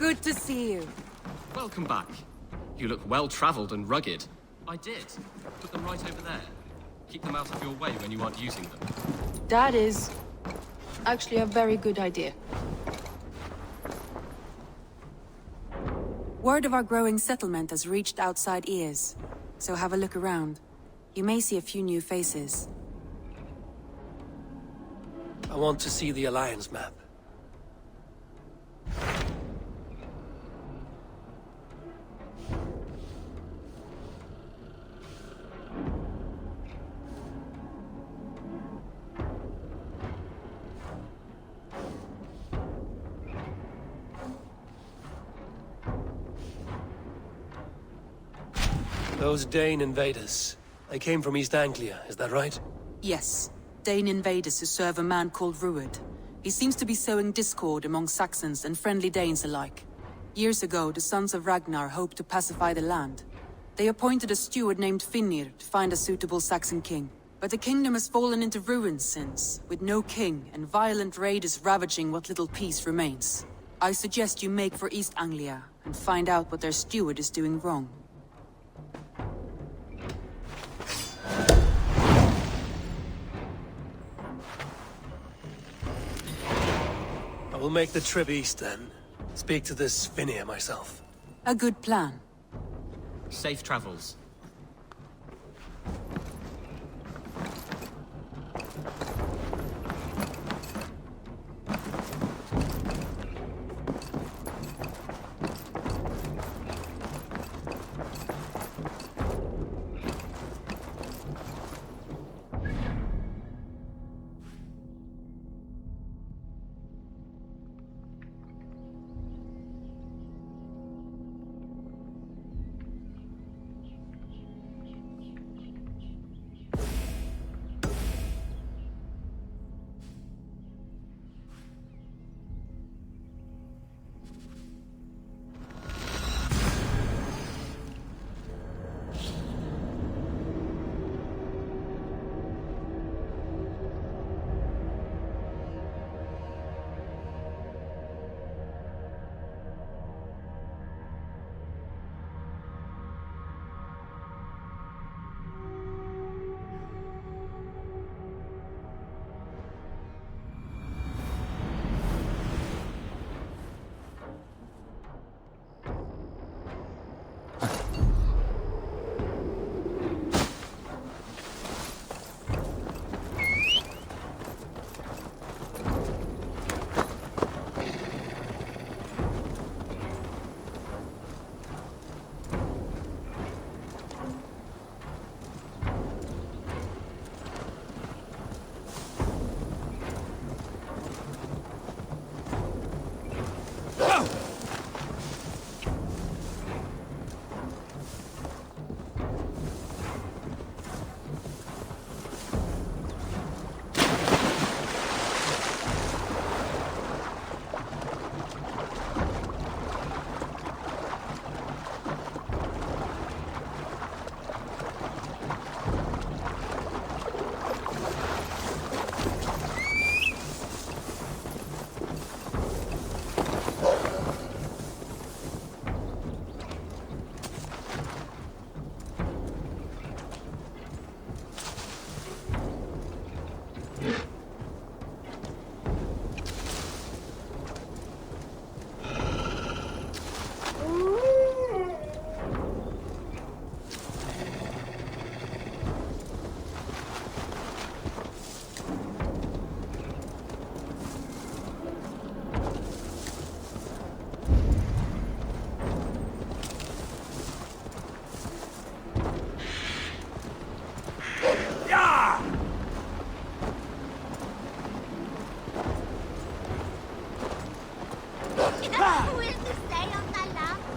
Good to see you. Welcome back. You look well-traveled and rugged. I did. Put them right over there. Keep them out of your way when you aren't using them. That is actually a very good idea. Word of our growing settlement has reached outside ears, so have a look around. You may see a few new faces. I want to see the Alliance map. Those Dane invaders, they came from East Anglia, is that right? Yes, Dane invaders who serve a man called Rued. He seems to be sowing discord among Saxons and friendly Danes alike. Years ago, the sons of Ragnar hoped to pacify the land. They appointed a steward named Finnr to find a suitable Saxon king. But the kingdom has fallen into ruins since, with no king and violent raiders ravaging what little peace remains. I suggest you make for East Anglia and find out what their steward is doing wrong. I will make the trip east then. Speak to this Finnr myself. A good plan. Safe travels.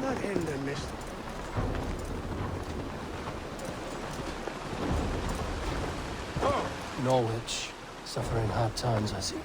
Not in the mist. Norwich, suffering hard times, I see.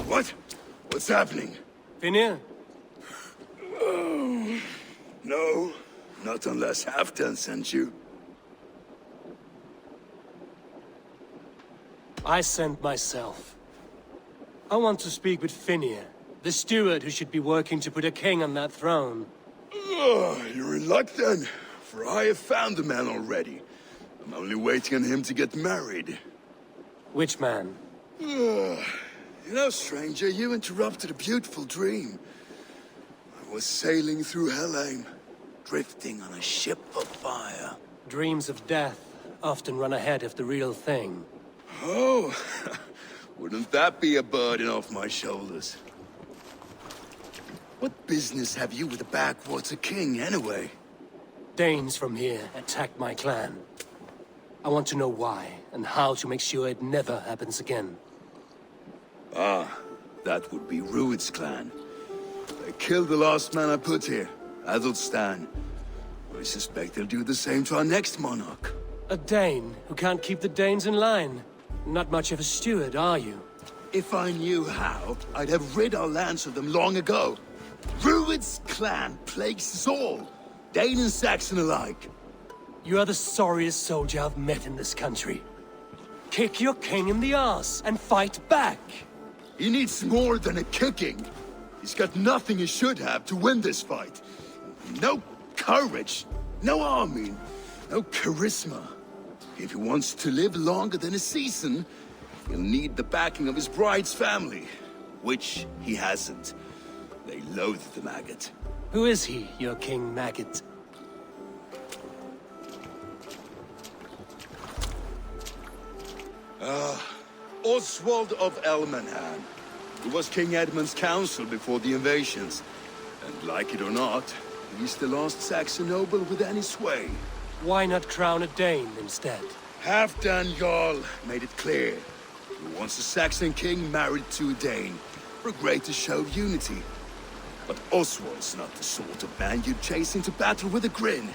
What? What's happening? Finir? Oh, no, not unless Halfdan sent you. I sent myself. I want to speak with Finir, the steward who should be working to put a king on that throne. You're in luck then, for I have found the man already. I'm only waiting on him to get married. Which man? You know, stranger, you interrupted a beautiful dream. I was sailing through Helheim, drifting on a ship of fire. Dreams of death often run ahead of the real thing. Oh, wouldn't that be a burden off my shoulders? What business have you with the backwater king, anyway? Danes from here attacked my clan. I want to know why, and how to make sure it never happens again. Ah, that would be Rued's clan. They killed the last man I put here, Athelstan. I suspect they'll do the same to our next monarch. A Dane who can't keep the Danes in line. Not much of a steward, are you? If I knew how, I'd have rid our lands of them long ago. Rued's clan plagues us all, Dane and Saxon alike. You are the sorriest soldier I've met in this country. Kick your king in the arse and fight back! He needs more than a kicking. He's got nothing he should have to win this fight. No courage, no army, no charisma. If he wants to live longer than a season, he'll need the backing of his bride's family, which he hasn't. They loathe the maggot. Who is he, your King Maggot? Oswald of Elmenham. He was King Edmund's counsel before the invasions. And like it or not, he's the last Saxon noble with any sway. Why not crown a Dane instead? Halfdan Jarl made it clear. who wants a Saxon king married to a Dane for a greater show of unity. But Oswald's not the sort of man you'd chase into battle with a grin.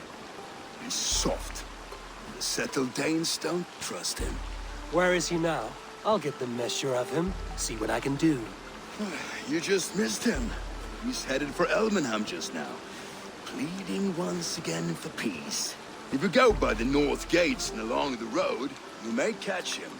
He's soft. The settled Danes don't trust him. Where is he now? I'll get the measure of him, see what I can do. You just missed him. He's headed for ɪṛᴏᴛ just now, pleading once again for peace. If you go by the north gates and along the road, you may catch him.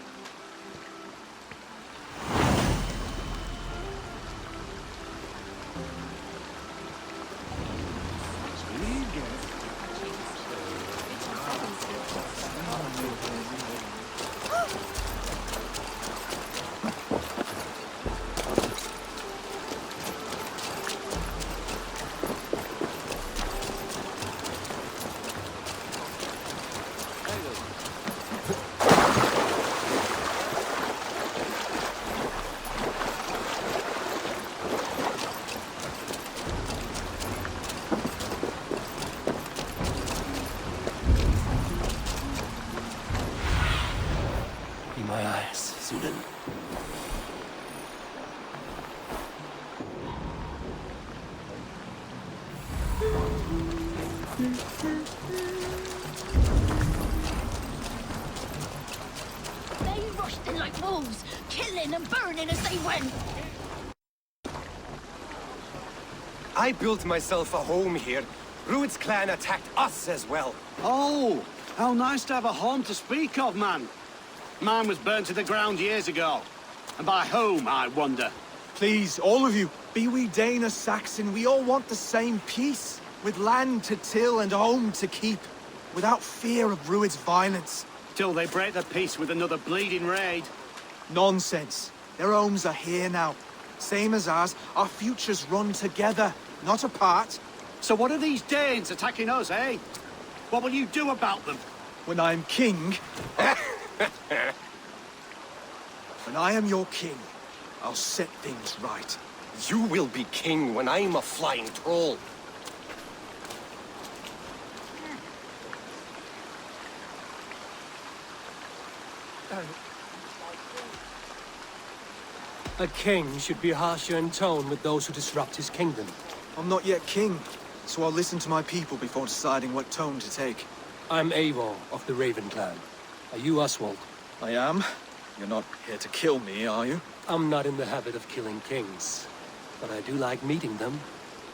My eyes, Sudan. They rushed in like wolves, killing and burning as they went. I built myself a home here. Rued's clan attacked us as well. Oh, how nice to have a home to speak of, man. Mine was burnt to the ground years ago. And by whom, I wonder? Please, all of you, be we Dane or Saxon, we all want the same peace. With land to till and home to keep. Without fear of Rued's violence. Till they break the peace with another bleeding raid. Nonsense. Their homes are here now. Same as ours, our futures run together, not apart. So what are these Danes attacking us, eh? What will you do about them? When I am king... When I am your king, I'll set things right. You will be king when I'm a flying troll. A king should be harsher in tone with those who disrupt his kingdom. I'm not yet king, so I'll listen to my people before deciding what tone to take. I'm Eivor of the Raven clan. Are you Oswald? I am. You're not here to kill me, are you? I'm not in the habit of killing kings, but I do like meeting them.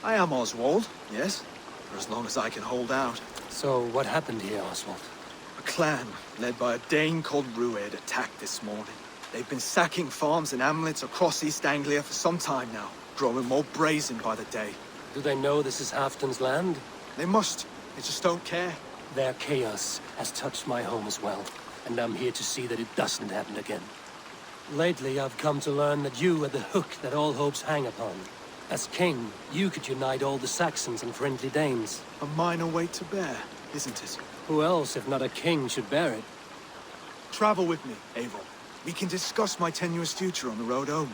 I am Oswald, yes, for as long as I can hold out. So what happened here, Oswald? A clan, led by a Dane called Rued, attacked this morning. They've been sacking farms and hamlets across East Anglia for some time now, growing more brazen by the day. Do they know this is Halfton's land? They must. They just don't care. Their chaos has touched my home as well, and I'm here to see that it doesn't happen again. Lately, I've come to learn that you are the hook that all hopes hang upon. As king, you could unite all the Saxons and friendly Danes. A minor weight to bear, isn't it? Who else, if not a king, should bear it? Travel with me, Eivor. We can discuss my tenuous future on the road home.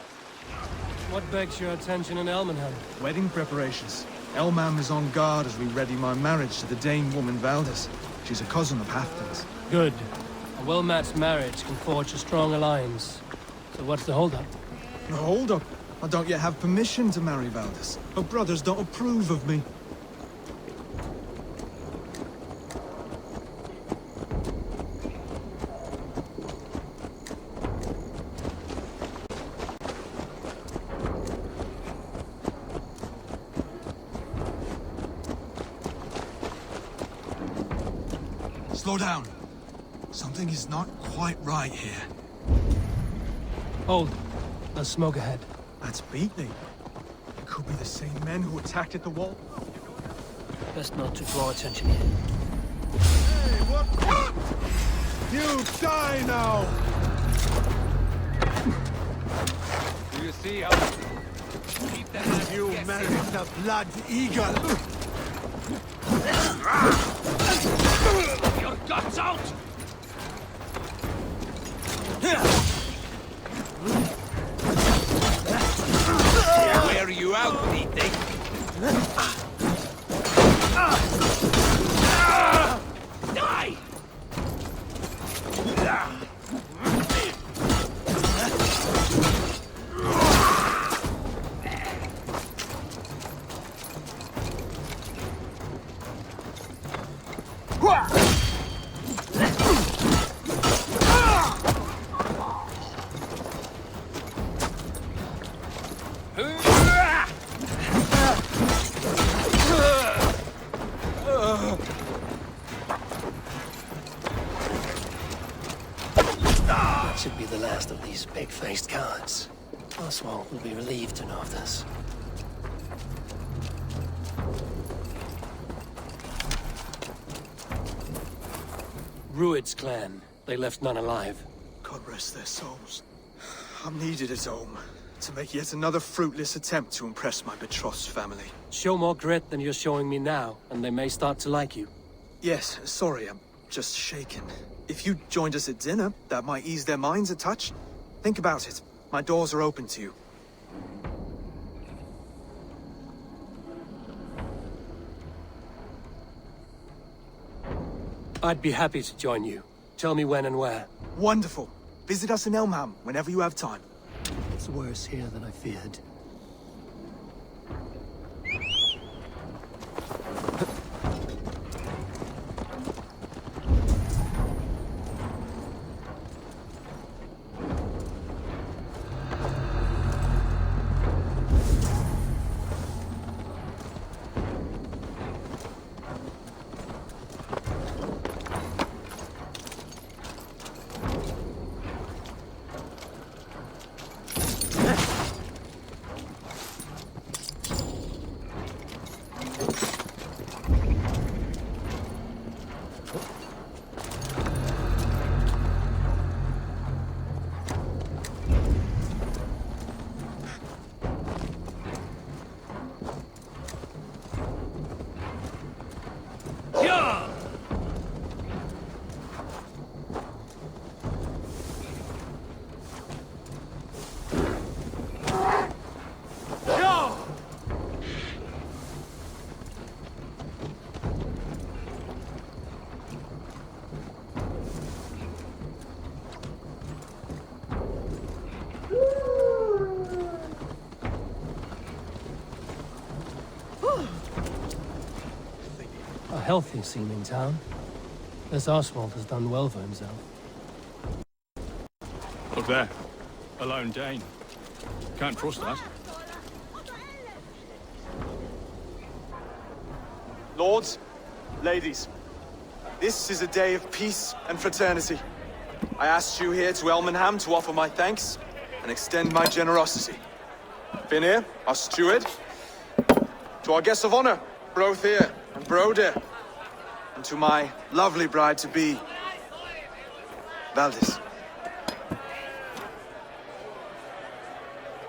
What begs your attention in ɪṛᴏᴛ? Wedding preparations. Elman is on guard as we ready my marriage to the Dane woman Valdis. She's a cousin of Halfton's. Good. A well-matched marriage can forge a strong alliance. So what's the holdup? No, hold up. I don't yet have permission to marry Valdis. Her brothers don't approve of me. Slow down. Something is not quite right here. Hold. There's smoke ahead. That's Beatley. It could be the same men who attacked at the wall. Best not to draw attention here. Hey, what? You die now! Do you see how... Keep that You married the blood eagle! your guts out! Wear you out, ɪṛᴏᴛ. Die! these big-faced cowards. Oswald will be relieved to know of this. Rued's clan. They left none alive. God rest their souls. I'm needed at home to make yet another fruitless attempt to impress my betrothed family. Show more grit than you're showing me now, and they may start to like you. Yes, sorry, I'm just shaken. If you joined us at dinner, that might ease their minds a touch. Think about it. My doors are open to you. I'd be happy to join you. Tell me when and where. Wonderful. Visit us in ᴅᴏᴛ whenever you have time. It's worse here than I feared. A healthy seeming town. This Oswald has done well for himself. Look there. A lone Dane. Can't trust that. Lords, ladies, this is a day of peace and fraternity. I asked you here to ᴅᴏᴛ to offer my thanks and extend my generosity. Finnir, our steward, to our guests of honor, Brothyr and Broder, and to my lovely bride-to-be, Valdis.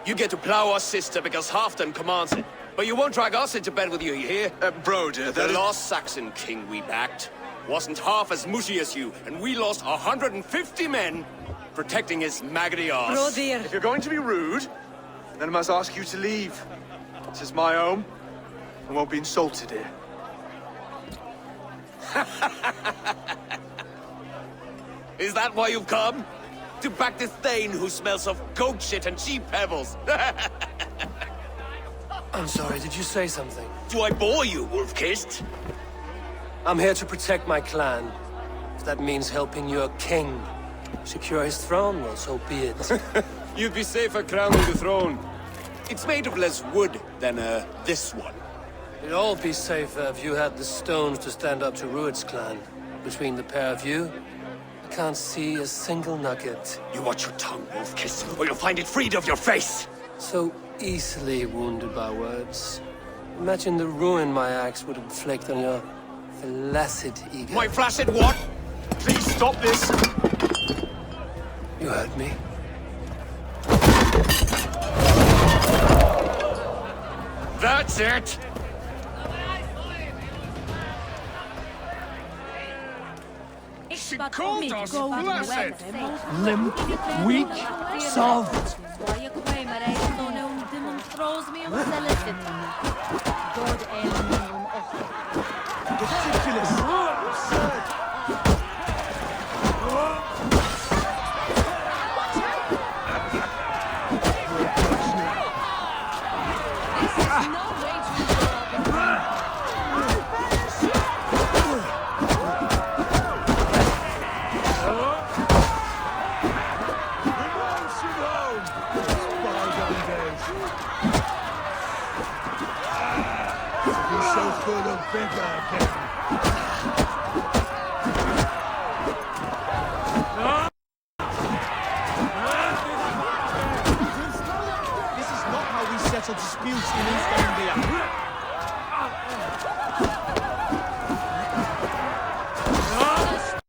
You get to plow our sister because Halfdan commands it. But you won't drag us into bed with you hear? Broder, the last Saxon king we backed wasn't half as mushy as you, and we lost 150 men protecting his maggoty arse. If you're going to be rude, then I must ask you to leave. This is my home. I won't be insulted here. Is that why you've come? To back this Thane who smells of goat shit and cheap pebbles? I'm sorry, did you say something? Do I bore you, wolf-kissed? I'm here to protect my clan. If that means helping your king secure his throne, well, so be it. You'd be safer crowning the throne. It's made of less wood than, this one. You'd all be safer if you had the stones to stand up to Rued's clan. Between the pair of you, I can't see a single nugget. You watch your tongue, wolf-kissed, or you'll find it freed of your face! So easily wounded by words. Imagine the ruin my axe would inflict on your flaccid ego. My flaccid what? Please stop this! You heard me. That's it! She called us blessed! Limp, weak, soft. Ridiculous! Absurd! settle disputes in East Anglia.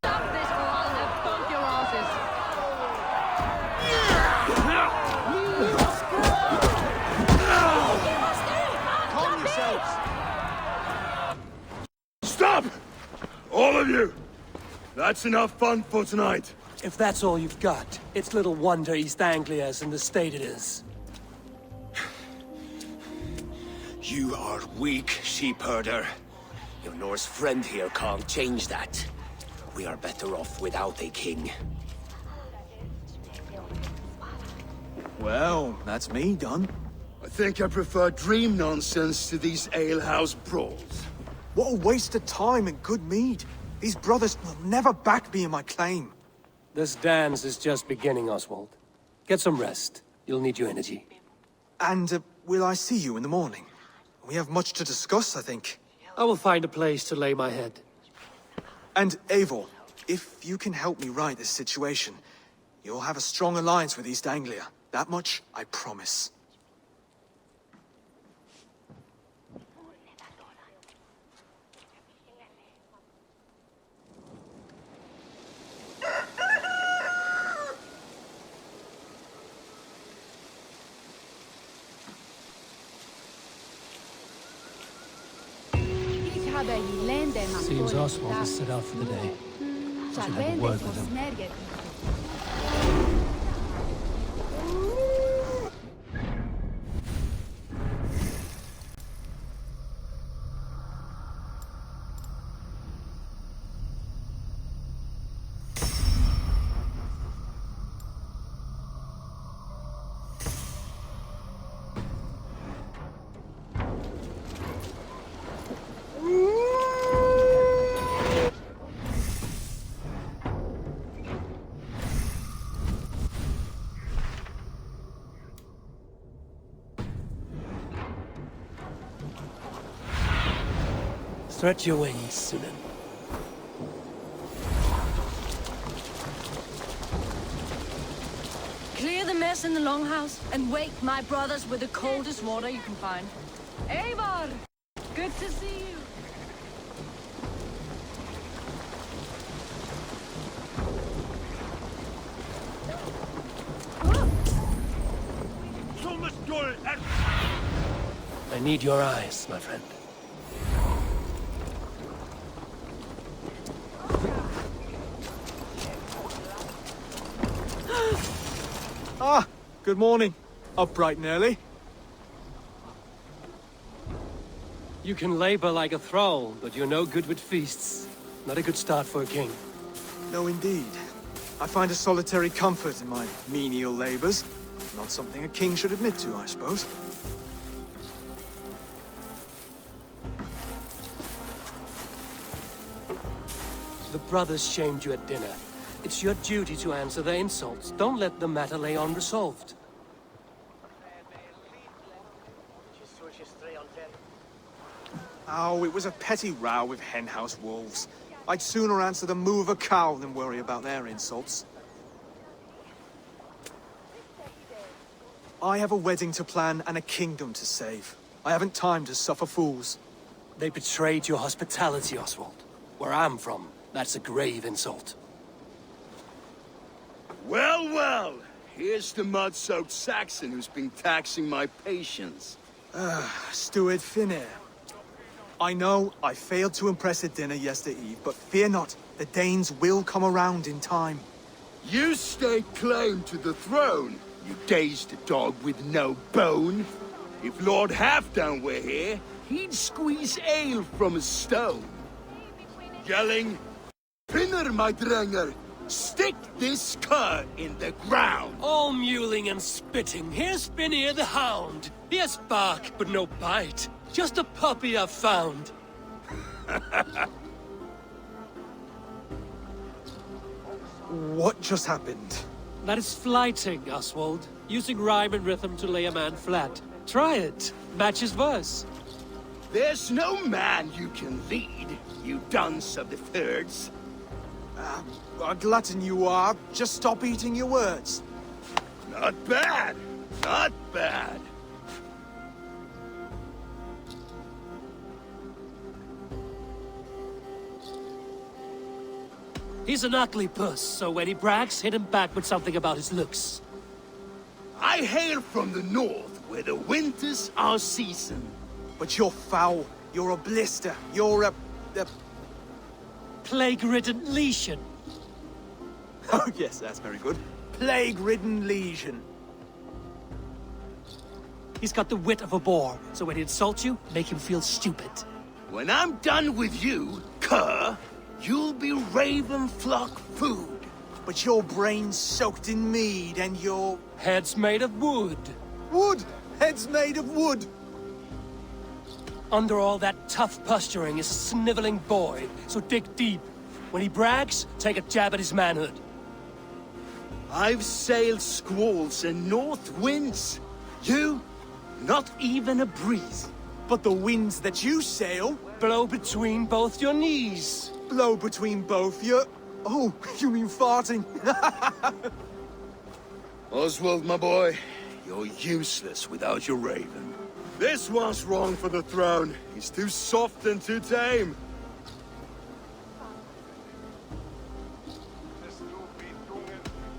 Stop this or I'll have both your asses. Calm yourselves. Stop! All of you! That's enough fun for tonight. If that's all you've got, it's little wonder East Anglia is in the state it is. You are weak, sheep herder. Your Norse friend here can't change that. We are better off without a king. Well, that's me done. I think I prefer dream nonsense to these alehouse brawls. What a waste of time and good mead. These brothers will never back me in my claim. This dance is just beginning, Oswald. Get some rest. You'll need your energy. And will I see you in the morning? We have much to discuss, I think. I will find a place to lay my head. And Eivor, if you can help me right this situation, you'll have a strong alliance with East Anglia. That much, I promise. Seems Oswald has set out for the day. I should have a word with him. Stretch your wings, Sunan. Clear the mess in the longhouse and wake my brothers with the coldest water you can find. Eivor! Good to see you. I need your eyes, my friend. Ah, good morning. Up bright and early. You can labor like a thrall, but you're no good with feasts. Not a good start for a king. No, indeed. I find a solitary comfort in my menial labors. Not something a king should admit to, I suppose. The brothers shamed you at dinner. It's your duty to answer their insults. Don't let the matter lay unresolved. Oh, it was a petty row with henhouse wolves. I'd sooner answer the moo of a cow than worry about their insults. I have a wedding to plan and a kingdom to save. I haven't time to suffer fools. They betrayed your hospitality, Oswald. Where I'm from, that's a grave insult. Well, well. Here's the mud-soaked Saxon who's been taxing my patience. ᴬᴜᴜ. I know I failed to impress at dinner yesterday eve, but fear not, the Danes will come around in time. You stake claim to the throne, you dazed dog with no bone. If Lord Halfdan were here, he'd squeeze ale from a stone. Yelling, "Pinner, my drenger! Stick this cur in the ground!" All mewling and spitting. Here's ᴑᴜᴜ the hound. He has bark, but no bite. Just a puppy I've found. What just happened? That is flighting, Oswald. Using rhyme and rhythm to lay a man flat. Try it. Match his verse. There's no man you can lead, you dunce of the thirds. A glutton you are. Just stop eating your words. Not bad. Not bad. He's an ugly puss, so when he brags, hit him back with something about his looks. I hail from the north, where the winters are season. But you're foul. You're a blister. You're a... Plague-ridden lesion. Oh, yes, that's very good. Plague-ridden lesion. He's got the wit of a boar, so when he insults you, make him feel stupid. When I'm done with you, cur, you'll be raven flock food. But your brain's soaked in mead, and your... Head's made of wood. Wood! Head's made of wood! Under all that tough posturing is a sniveling boy, so dig deep. When he brags, take a jab at his manhood. I've sailed squalls and north winds. You, not even a breeze. But the winds that you sail... Blow between both your knees. Blow between both your... Oh, you mean farting? Oswald, my boy, you're useless without your raven. This one's wrong for the throne. He's too soft and too tame.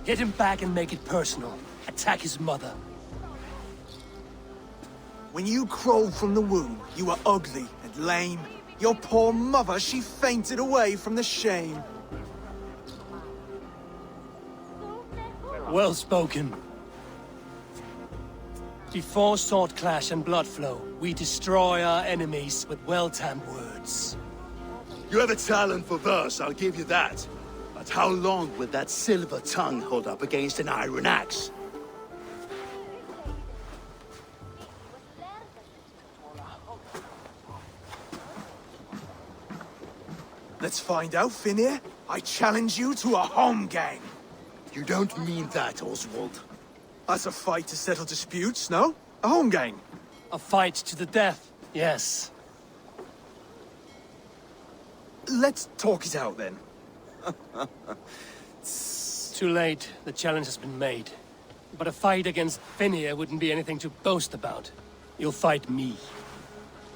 Hit him back and make it personal. Attack his mother. When you crawled from the womb, you were ugly and lame. Your poor mother, she fainted away from the shame. Well spoken. Before sword clash and blood flow, we destroy our enemies with well-timed words. You have a talent for verse, I'll give you that. But how long will that silver tongue hold up against an iron axe? Let's find out, ᴑᴏ. I challenge you to a home gang. You don't mean that, Oswald. That's a fight to settle disputes, no? A home gang. A fight to the death, yes. Let's talk it out, then. Too late. The challenge has been made. But a fight against ᴑᴏ wouldn't be anything to boast about. You'll fight me.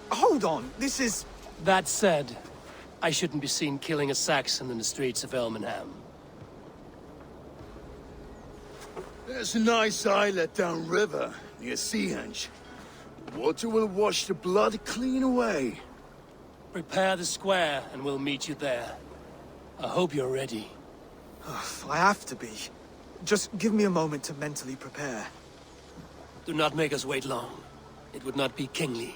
Hold on, this is... That said, I shouldn't be seen killing a Saxon in the streets of ᴑᴏᴛ. There's a nice islet downriver, near Seahenge. Water will wash the blood clean away. Prepare the square, and we'll meet you there. I hope you're ready. I have to be. Just give me a moment to mentally prepare. Do not make us wait long. It would not be kingly.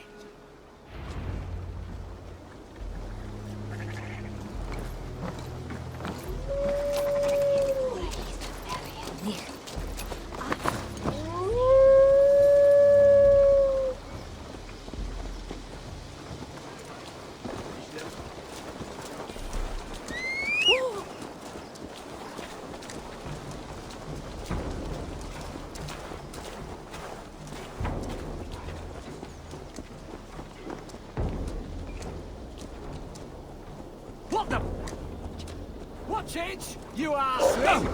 Watch it, you arsey!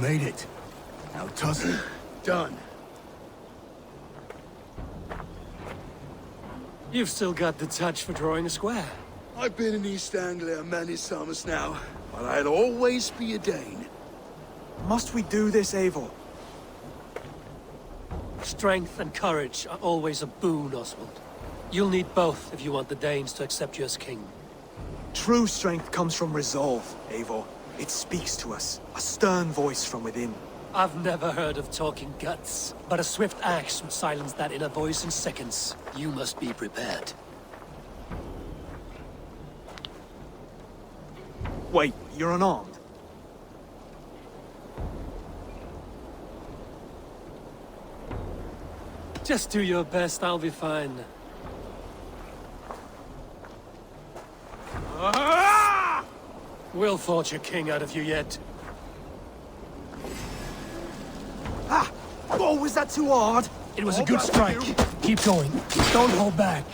Made it. Now toss it. Done. You've still got the touch for drawing a square. I've been in East Anglia many summers now, but I'll always be a Dane. Must we do this, Eivor? Strength and courage are always a boon, Oswald. You'll need both if you want the Danes to accept you as king. True strength comes from resolve, Eivor. It speaks to us, a stern voice from within. I've never heard of talking guts, but a swift axe would silence that inner voice in seconds. You must be prepared. Wait, you're unarmed? Just do your best, I'll be fine. We'll forge a king out of you yet. Ah! Oh, was that too hard? It was a good strike. Keep going. Don't hold back.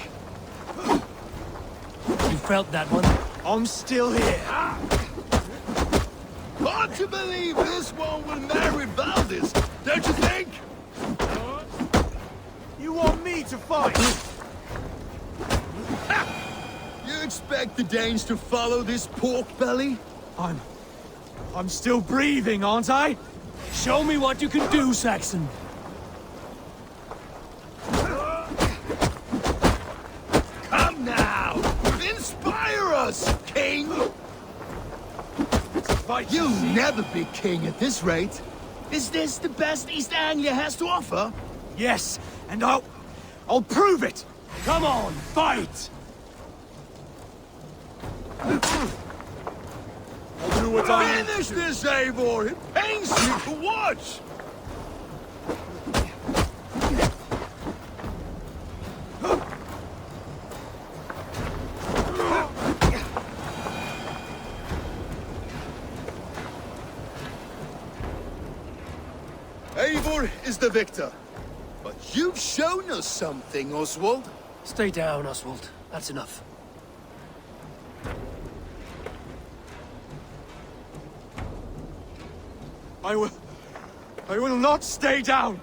You felt that one? I'm still here. Hard to believe this one will marry Valdis, don't you think? You want me to fight? You expect the Danes to follow this pork belly? I'm still breathing, aren't I? Show me what you can do, Saxon. Come now! Inspire us, king! You'll never be king at this rate. Is this the best East Anglia has to offer? Yes, and I'll prove it! Come on, fight! I'll do what I need. Finish this, Eivor! It pains you to watch! Eivor is the victor. But you've shown us something, Oswald. Stay down, Oswald. That's enough. I will not stay down!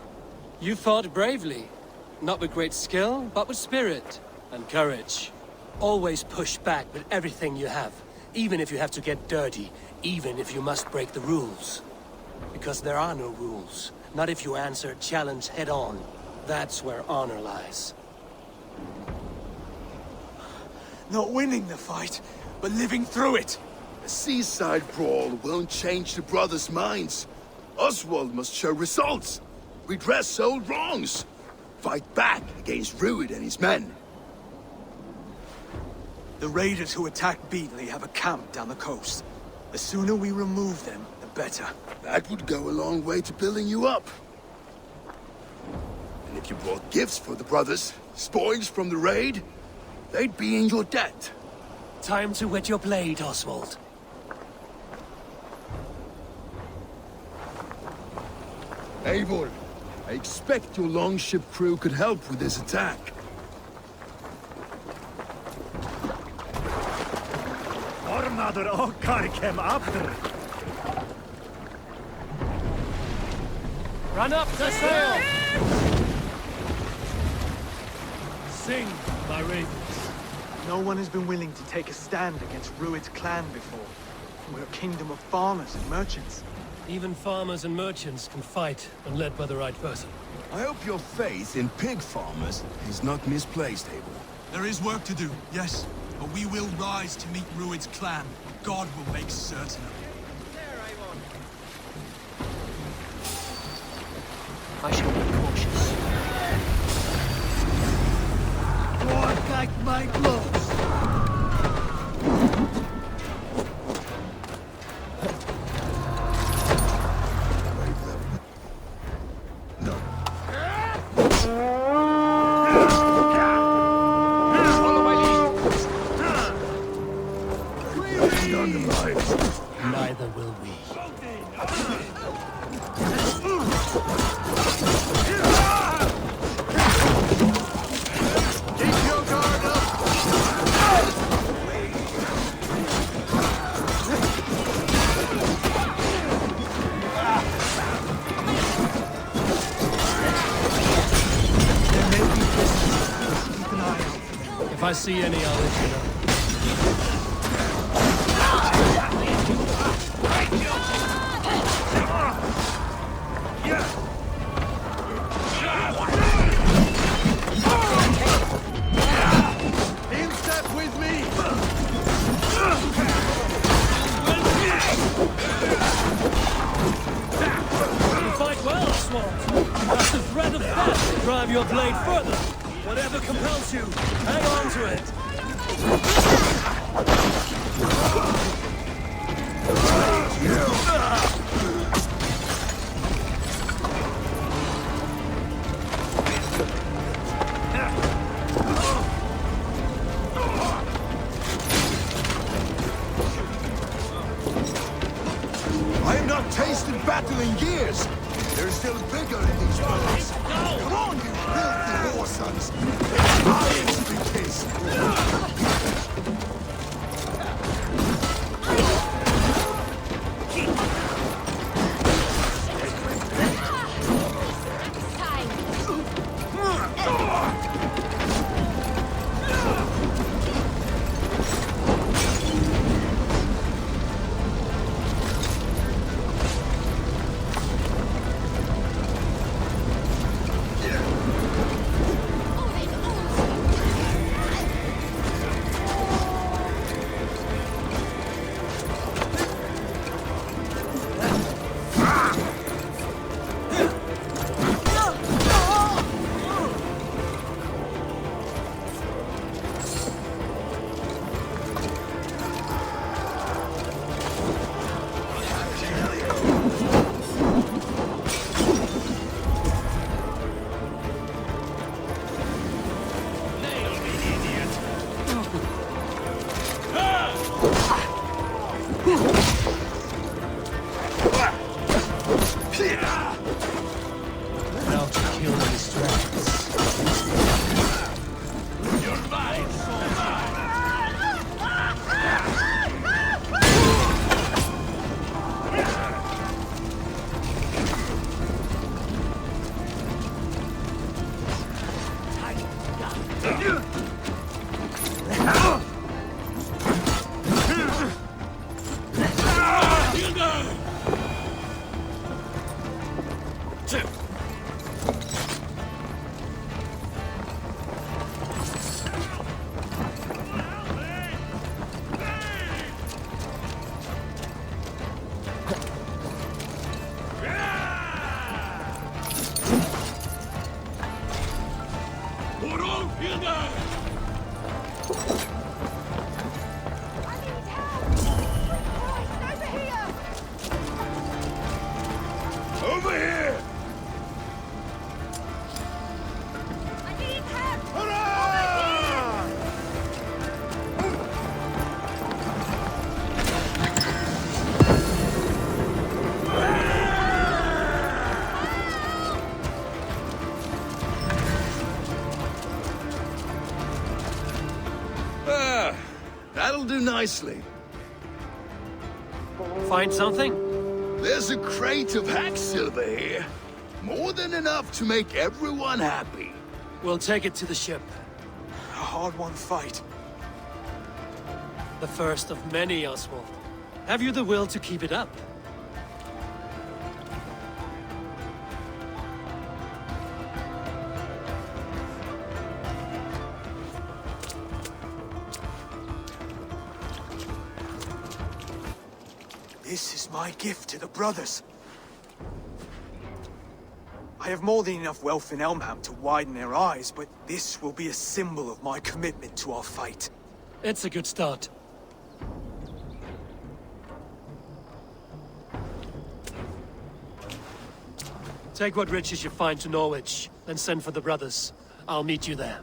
You fought bravely. Not with great skill, but with spirit and courage. Always push back with everything you have. Even if you have to get dirty. Even if you must break the rules. Because there are no rules. Not if you answer a challenge head-on. That's where honor lies. Not winning the fight, but living through it. A seaside brawl won't change the brothers' minds. Oswald must show results. Redress old wrongs. Fight back against Rued and his men. The raiders who attacked Beatley have a camp down the coast. The sooner we remove them, the better. That would go a long way to building you up. And if you brought gifts for the brothers, spoils from the raid, they'd be in your debt. Time to wet your blade, Oswald. Eivor, I expect your longship crew could help with this attack. Ormaður okkar kem aftur. Run up to sail! Sing, my ravens. No one has been willing to take a stand against Rued's clan before. We're a kingdom of farmers and merchants. Even farmers and merchants can fight when led by the right person. I hope your faith in pig farmers is not misplaced, Eivor. There is work to do, yes. But we will rise to meet Rued's clan. God will make certain of it. I shall be cautious. Pour back my gloves. Neither will we. Keep your guard up. If I see any, I'll let you know. In step with me. sword. That's the thread of death to drive your blade further. Whatever compels you, hang on to it. I have not tasted battle in years. There's still vigor in these brothers. Come on, you filthy war sons. I am to be kissed. Now to kill these dragons. You're mine, Over here! I need help! Hurrah! That'll do nicely. Find something? There's a crate of hack silver here. More than enough to make everyone happy. We'll take it to the ship. A hard-won fight. The first of many, Oswald. Have you the will to keep it up? This is my gift to the brothers. I have more than enough wealth in ʔɪṛᴛ to widen their eyes, but this will be a symbol of my commitment to our fight. It's a good start. Take what riches you find to Norwich, then send for the brothers. I'll meet you there.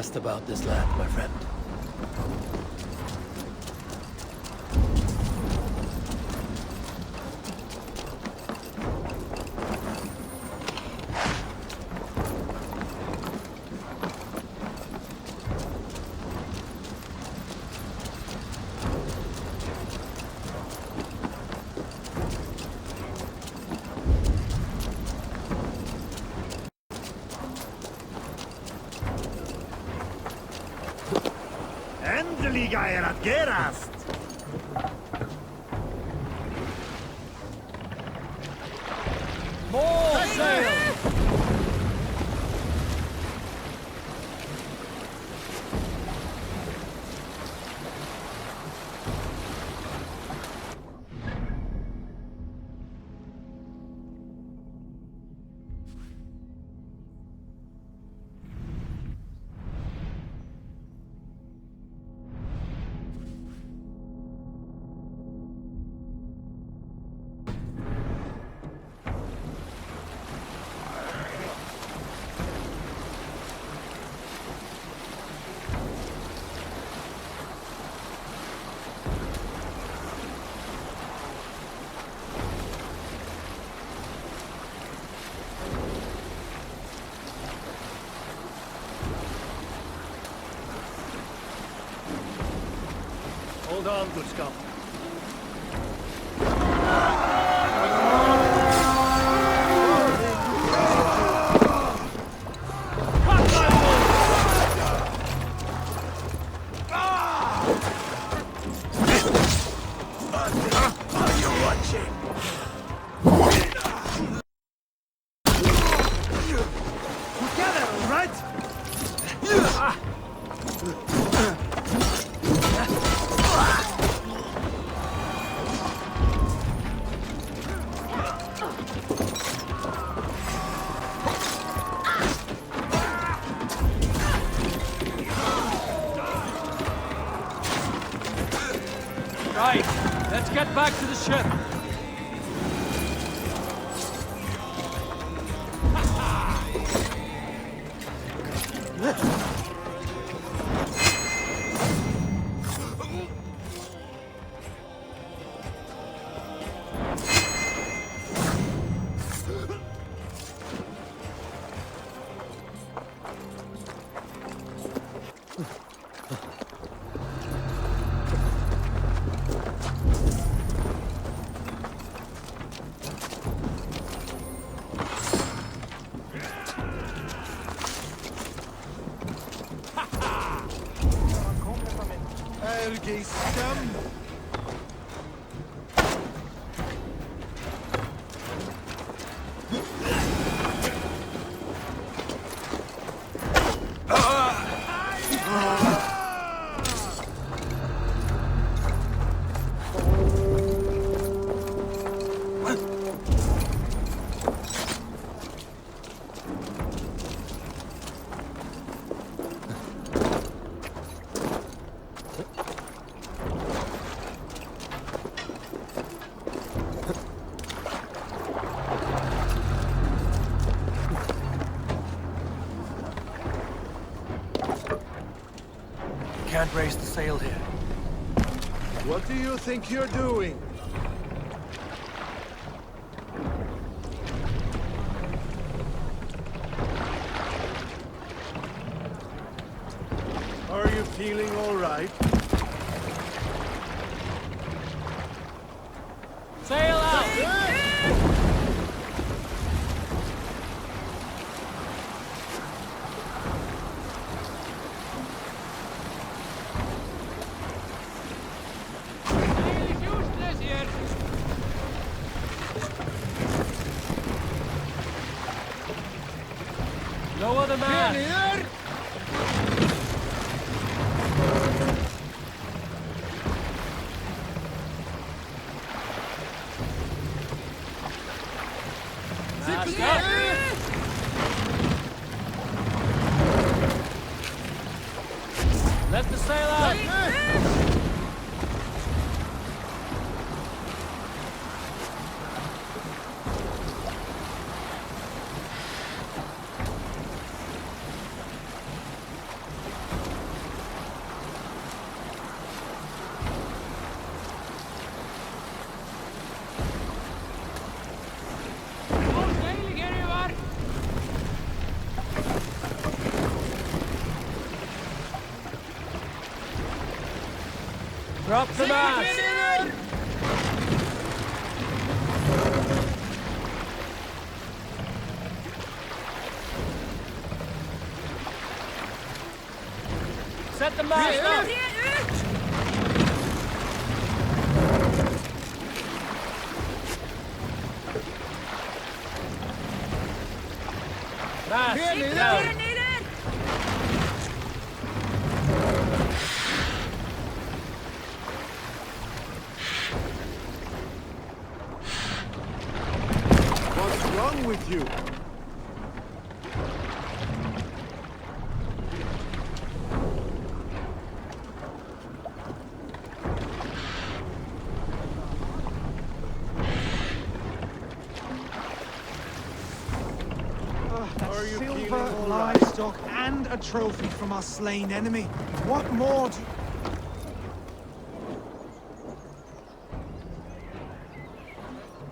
asked about this land, my friend. ɪռᴜᴜ More sail! Hold on, good scum. Right, let's get back to the ship. Can't raise the sail here. What do you think you're doing? Are you feeling all right? Sail out! No other man! Here! Let the sail out! Drop the mask! Set the mask up! Mask down! What's wrong with you? Silver, livestock, and a trophy from our slain enemy. What more do you...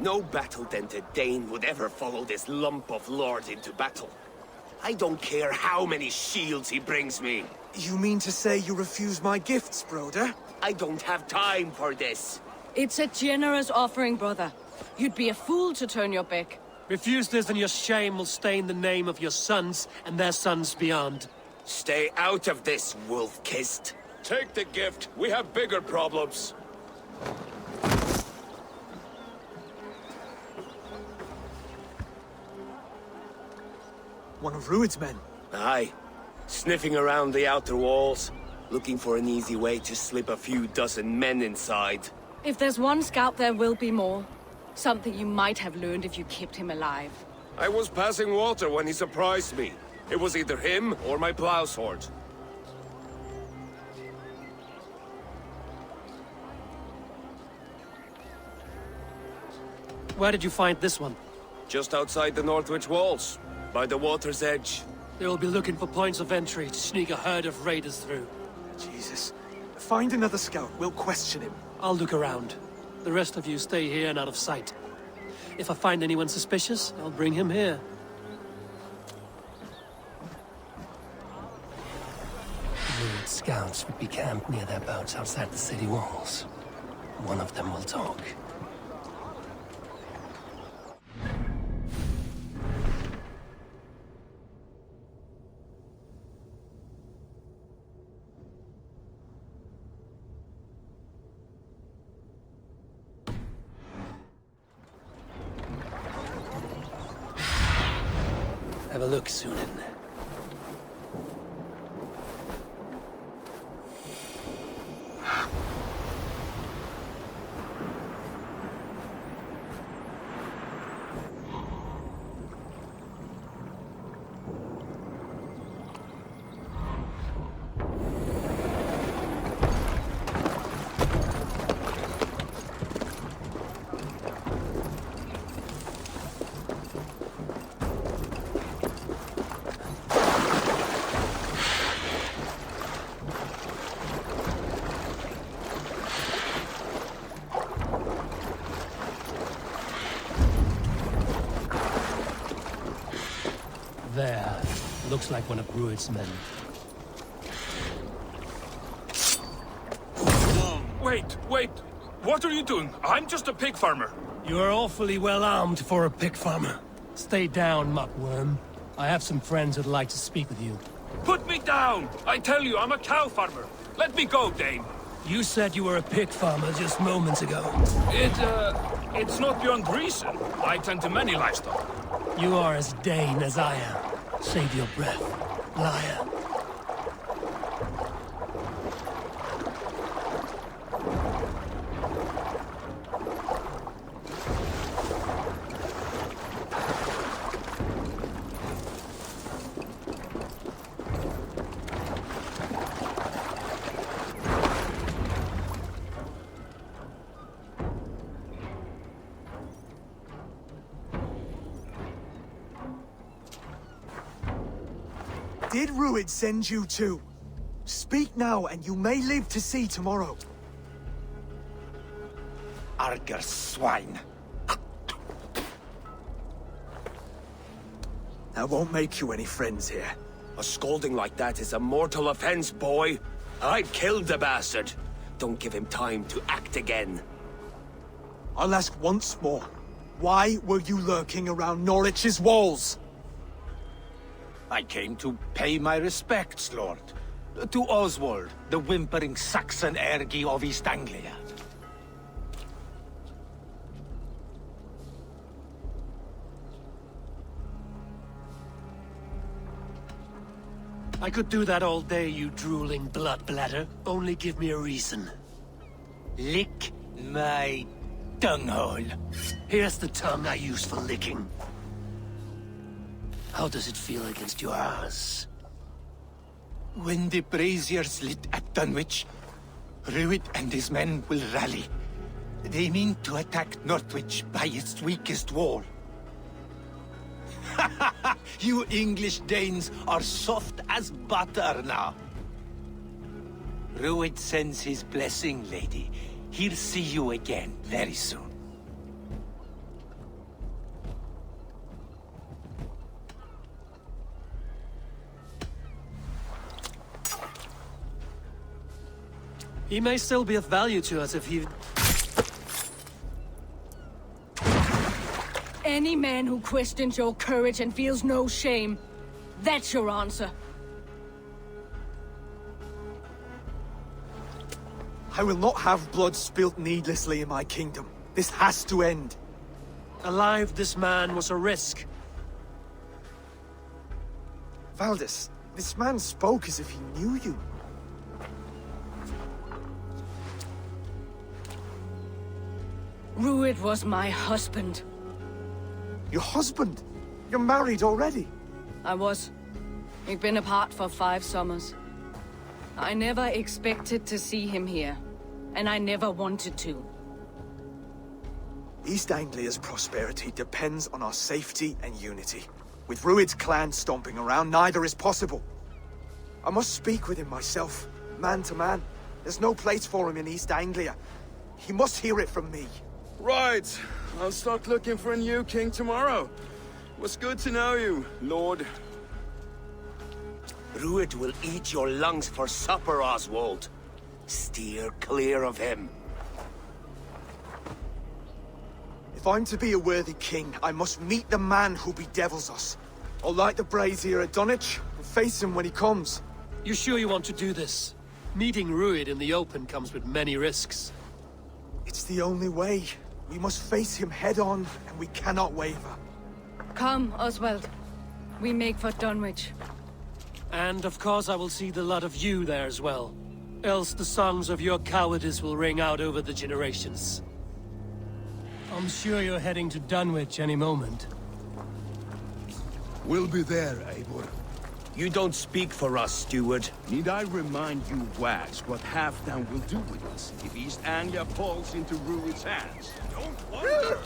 No battle-dented Dane would ever follow this lump of lord into battle. I don't care how many shields he brings me. You mean to say you refuse my gifts, brother? I don't have time for this. It's a generous offering, brother. You'd be a fool to turn your back. Refuse this and your shame will stain the name of your sons and their sons beyond. Stay out of this, wolf-kissed. Take the gift. We have bigger problems. One of Rued's men? Aye. Sniffing around the outer walls, looking for an easy way to slip a few dozen men inside. If there's one scout, there will be more. Something you might have learned if you kept him alive. I was passing water when he surprised me. It was either him or my plow sword. Where did you find this one? Just outside the Northwich walls, by the water's edge. They will be looking for points of entry to sneak a herd of raiders through. Jesus. Find another scout. We'll question him. I'll look around. The rest of you stay here and out of sight. If I find anyone suspicious, I'll bring him here. Rued scouts would be camped near their boats outside the city walls. One of them will talk. Have a look, Sunan. There. Looks like one of Rued's men. Wait! What are you doing? I'm just a pig farmer. You are awfully well armed for a pig farmer. Stay down, muckworm. I have some friends who'd like to speak with you. Put me down! I tell you, I'm a cow farmer. Let me go, Dane. You said you were a pig farmer just moments ago. It's not beyond reason. I tend to many livestock. You are as Dane as I am. Save your breath, liar. Did Rued send you too? Speak now, and you may live to see tomorrow. Arger swine. That won't make you any friends here. A scolding like that is a mortal offense, boy. I've killed the bastard. don't give him time to act again. I'll ask once more. Why were you lurking around Norwich's walls? I came to pay my respects, Lord. To Oswald, the whimpering Saxon ergi of East Anglia. I could do that all day, you drooling blood bladder. Only give me a reason. Lick my dunghole. Here's the tongue I use for licking. How does it feel against your ass? When the braziers lit at Dunwich, Rued and his men will rally. They mean to attack Northwich by its weakest wall. You English Danes are soft as butter now. Rued sends his blessing, lady. He'll see you again very soon. He may still be of value to us if he... Any man who questions your courage and feels no shame, that's your answer. I will not have blood spilt needlessly in my kingdom. This has to end. Alive, this man was a risk. Valdis, this man spoke as if he knew you. Rued was my husband. Your husband? You're married already? I was. We've been apart for 5 summers. I never expected to see him here, and I never wanted to. East Anglia's prosperity depends on our safety and unity. With Rued's clan stomping around, neither is possible. I must speak with him myself, man to man. There's no place for him in East Anglia. He must hear it from me. Right. I'll start looking for a new king tomorrow. It was good to know you, Lord. Rued will eat your lungs for supper, Oswald. Steer clear of him. If I'm to be a worthy king, I must meet the man who bedevils us. I'll light the brazier at Dunwich and face him when he comes. You sure you want to do this? Meeting Rued in the open comes with many risks. It's the only way. We must face him head-on, and we cannot waver. Come, Oswald. We make for Dunwich. And of course I will see the lot of you there as well. Else the songs of your cowardice will ring out over the generations. I'm sure you're heading to Dunwich any moment. We'll be there, Eivor. You don't speak for us, steward. Need I remind you, Wags, what Halfdan will do with us if East Anglia falls into Rued's hands? Don't wonder!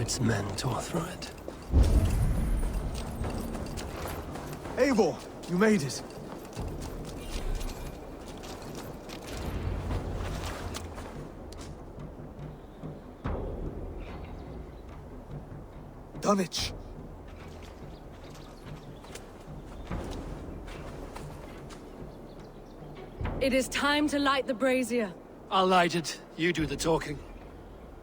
Rued's men tore through it. Eivor, you made it. Dunwich. It is time to light the brazier. I'll light it. You do the talking.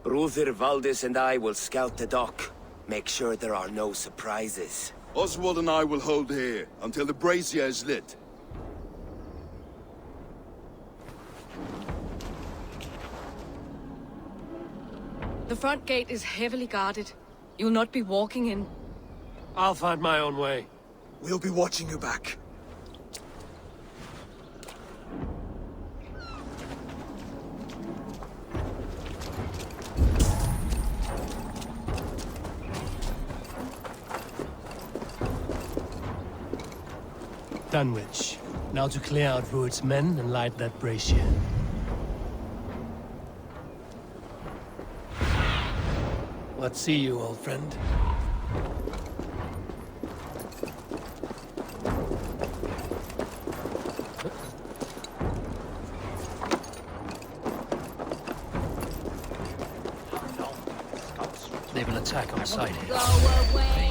Brother Valdis and I will scout the dock. Make sure there are no surprises. Oswald and I will hold here until the brazier is lit. The front gate is heavily guarded. You'll not be walking in. I'll find my own way. We'll be watching you back. Dunwich. Now to clear out Rued's men and light that brazier. Let's see you, old friend. They will attack on sight. Go away!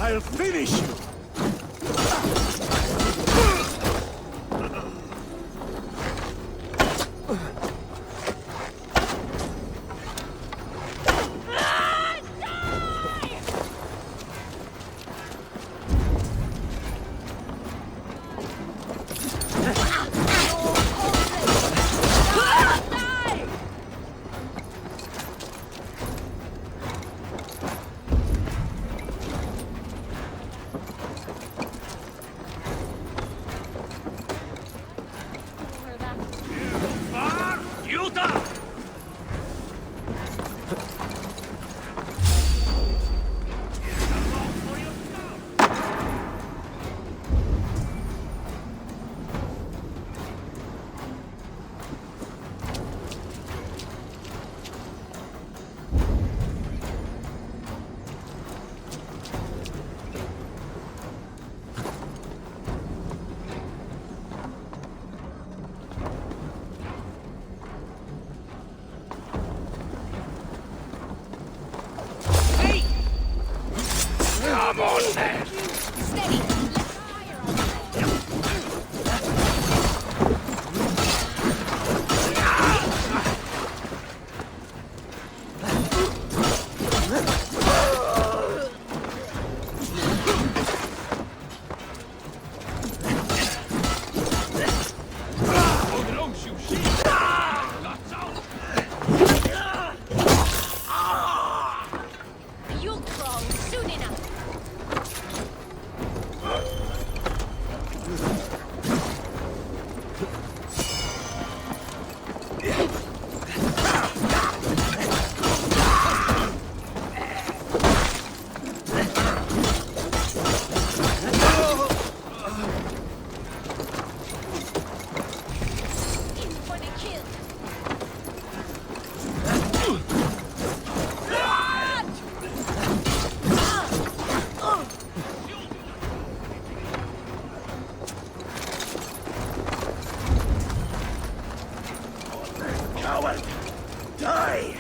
I'll finish you! Come on, man! Steady! You'll crawl soon enough! Coward! Die!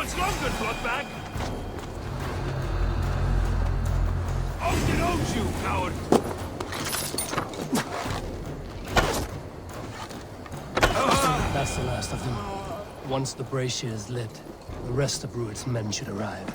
much longer, bloodbag! Out, you coward! That's the last of them. Once the brazier is lit, the rest of Rued's men should arrive.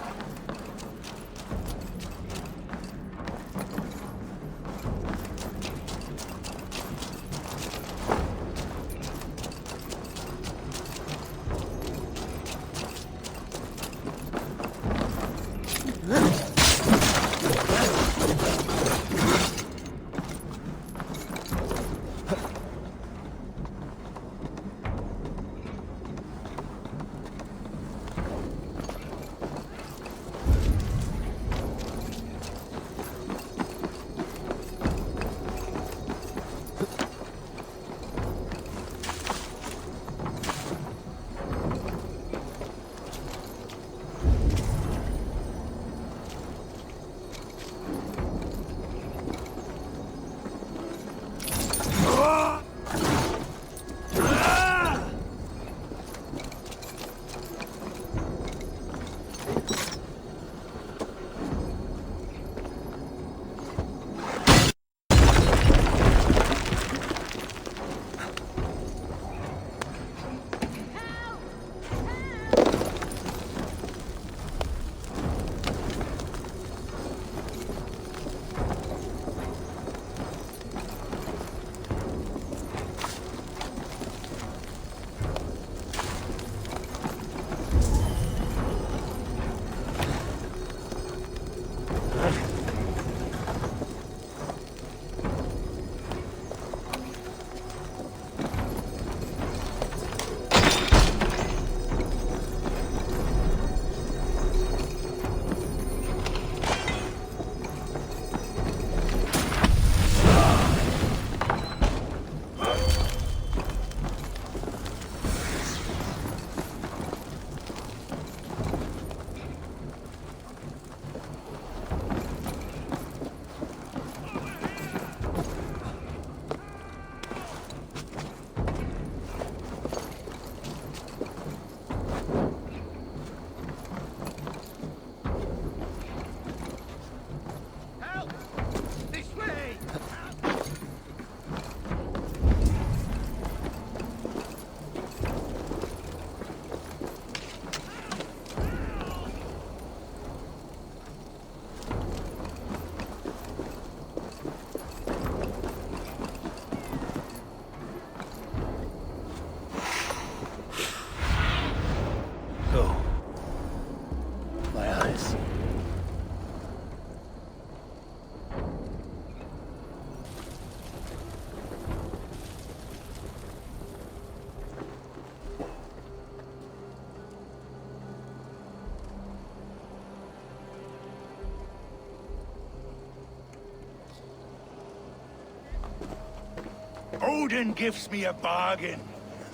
Odin gives me a bargain.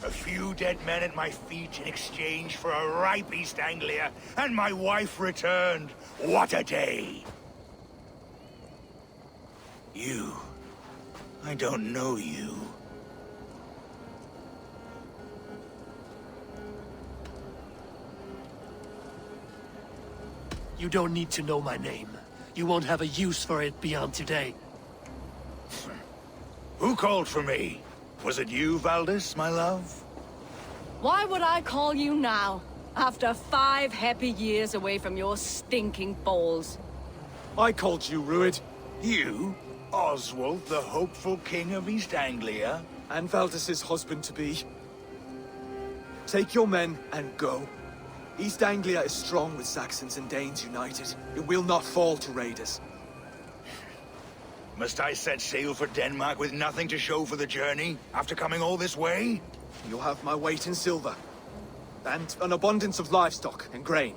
A few dead men at my feet in exchange for a ripe East Anglia, and my wife returned. What a day! You. I don't know you. You don't need to know my name. You won't have a use for it beyond today. Who called for me? Was it you, Valdis, my love? Why would I call you now, after 5 happy years away from your stinking balls? I called you, Rued. You? Oswald, the hopeful king of East Anglia? And Valdis's husband-to-be. Take your men and go. East Anglia is strong with Saxons and Danes united. It will not fall to raiders. Must I set sail for Denmark with nothing to show for the journey, after coming all this way? You'll have my weight in silver. And an abundance of livestock and grain.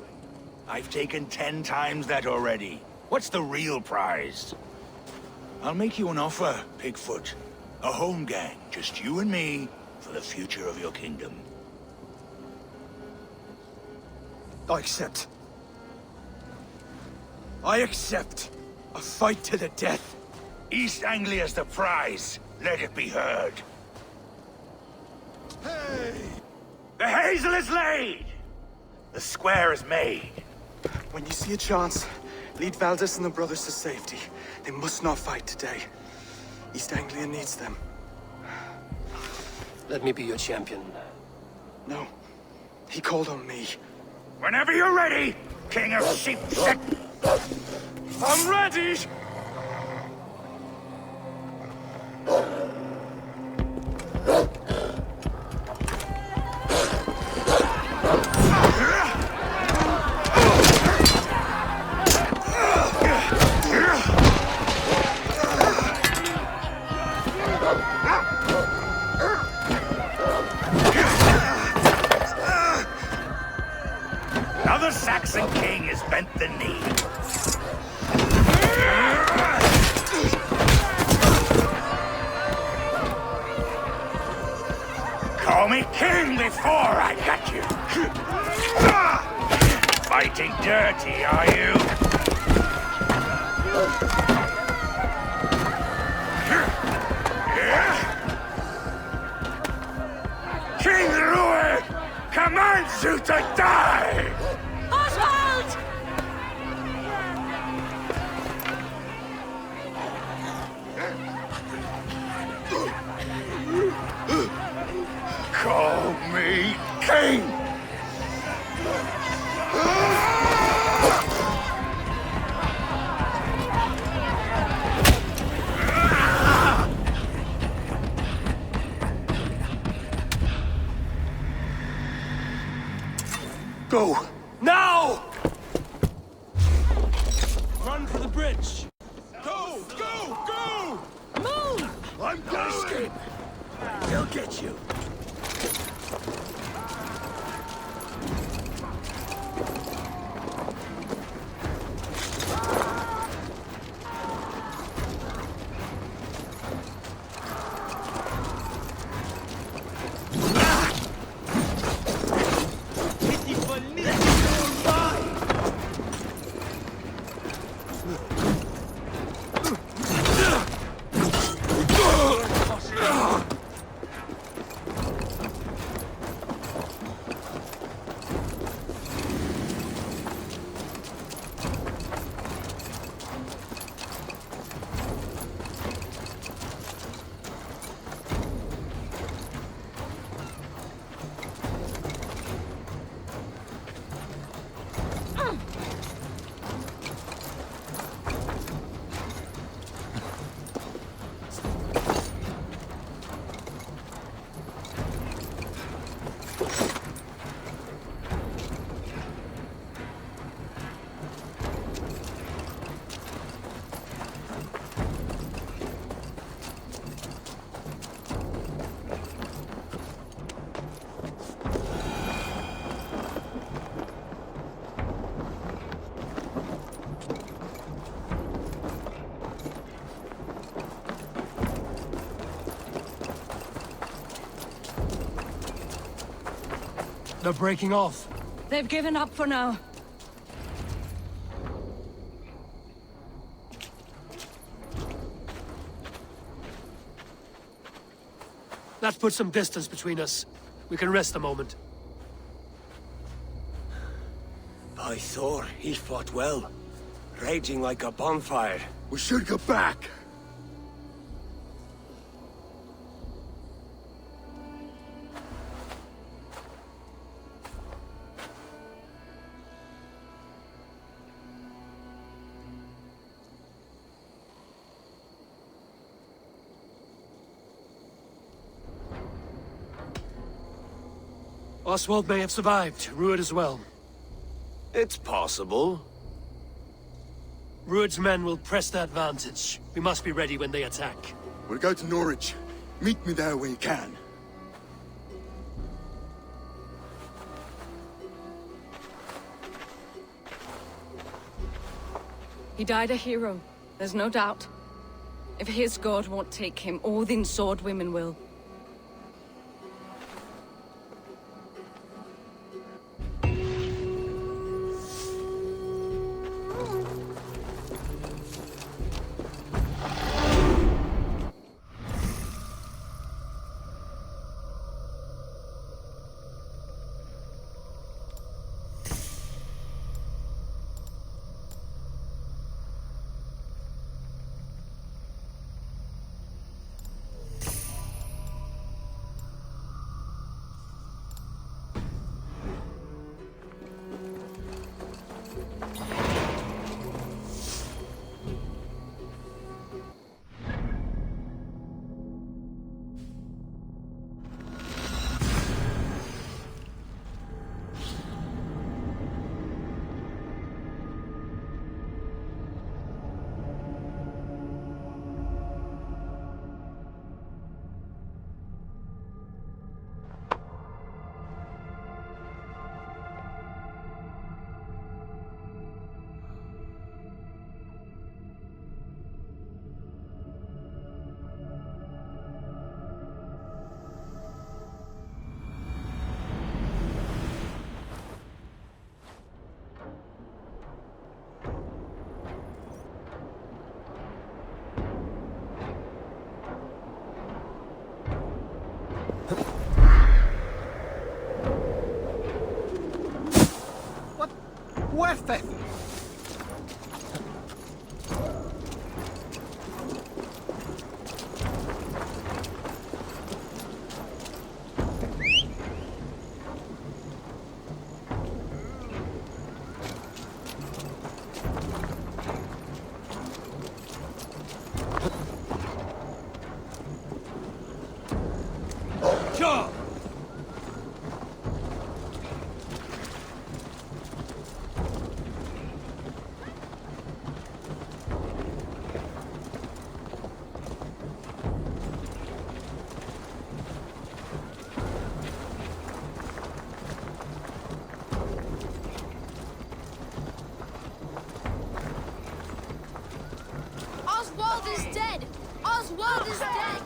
I've taken 10 times that already. What's the real prize? I'll make you an offer, Pigfoot. A home gang, just you and me, for the future of your kingdom. I accept. I accept. A fight to the death. East Anglia's the prize. Let it be heard. Hey! The hazel is laid! The square is made. When you see a chance, lead Valdis and the brothers to safety. They must not fight today. East Anglia needs them. Let me be your champion. No. He called on me. Whenever you're ready, King of Sheepshit! I'm ready! Another Saxon king has bent the knee. Call me king before I got you. Fighting dirty, are you? King Rued commands you to die! Oswald! Call me king! Go! Now! Run for the bridge! Go! Go! Go! Move! I'm going! Escape! They'll get you. They're breaking off. They've given up for now. That puts some distance between us. We can rest a moment. By Thor, he fought well. Raging like a bonfire. We should go back. Oswald may have survived, Rued as well. It's possible. Rued's men will press the advantage. We must be ready when they attack. We'll go to Norwich. Meet me there when you can. He died a hero, there's no doubt. If his god won't take him, Odin's sword women will. twelfth. Oswald is dead! Oswald is dead!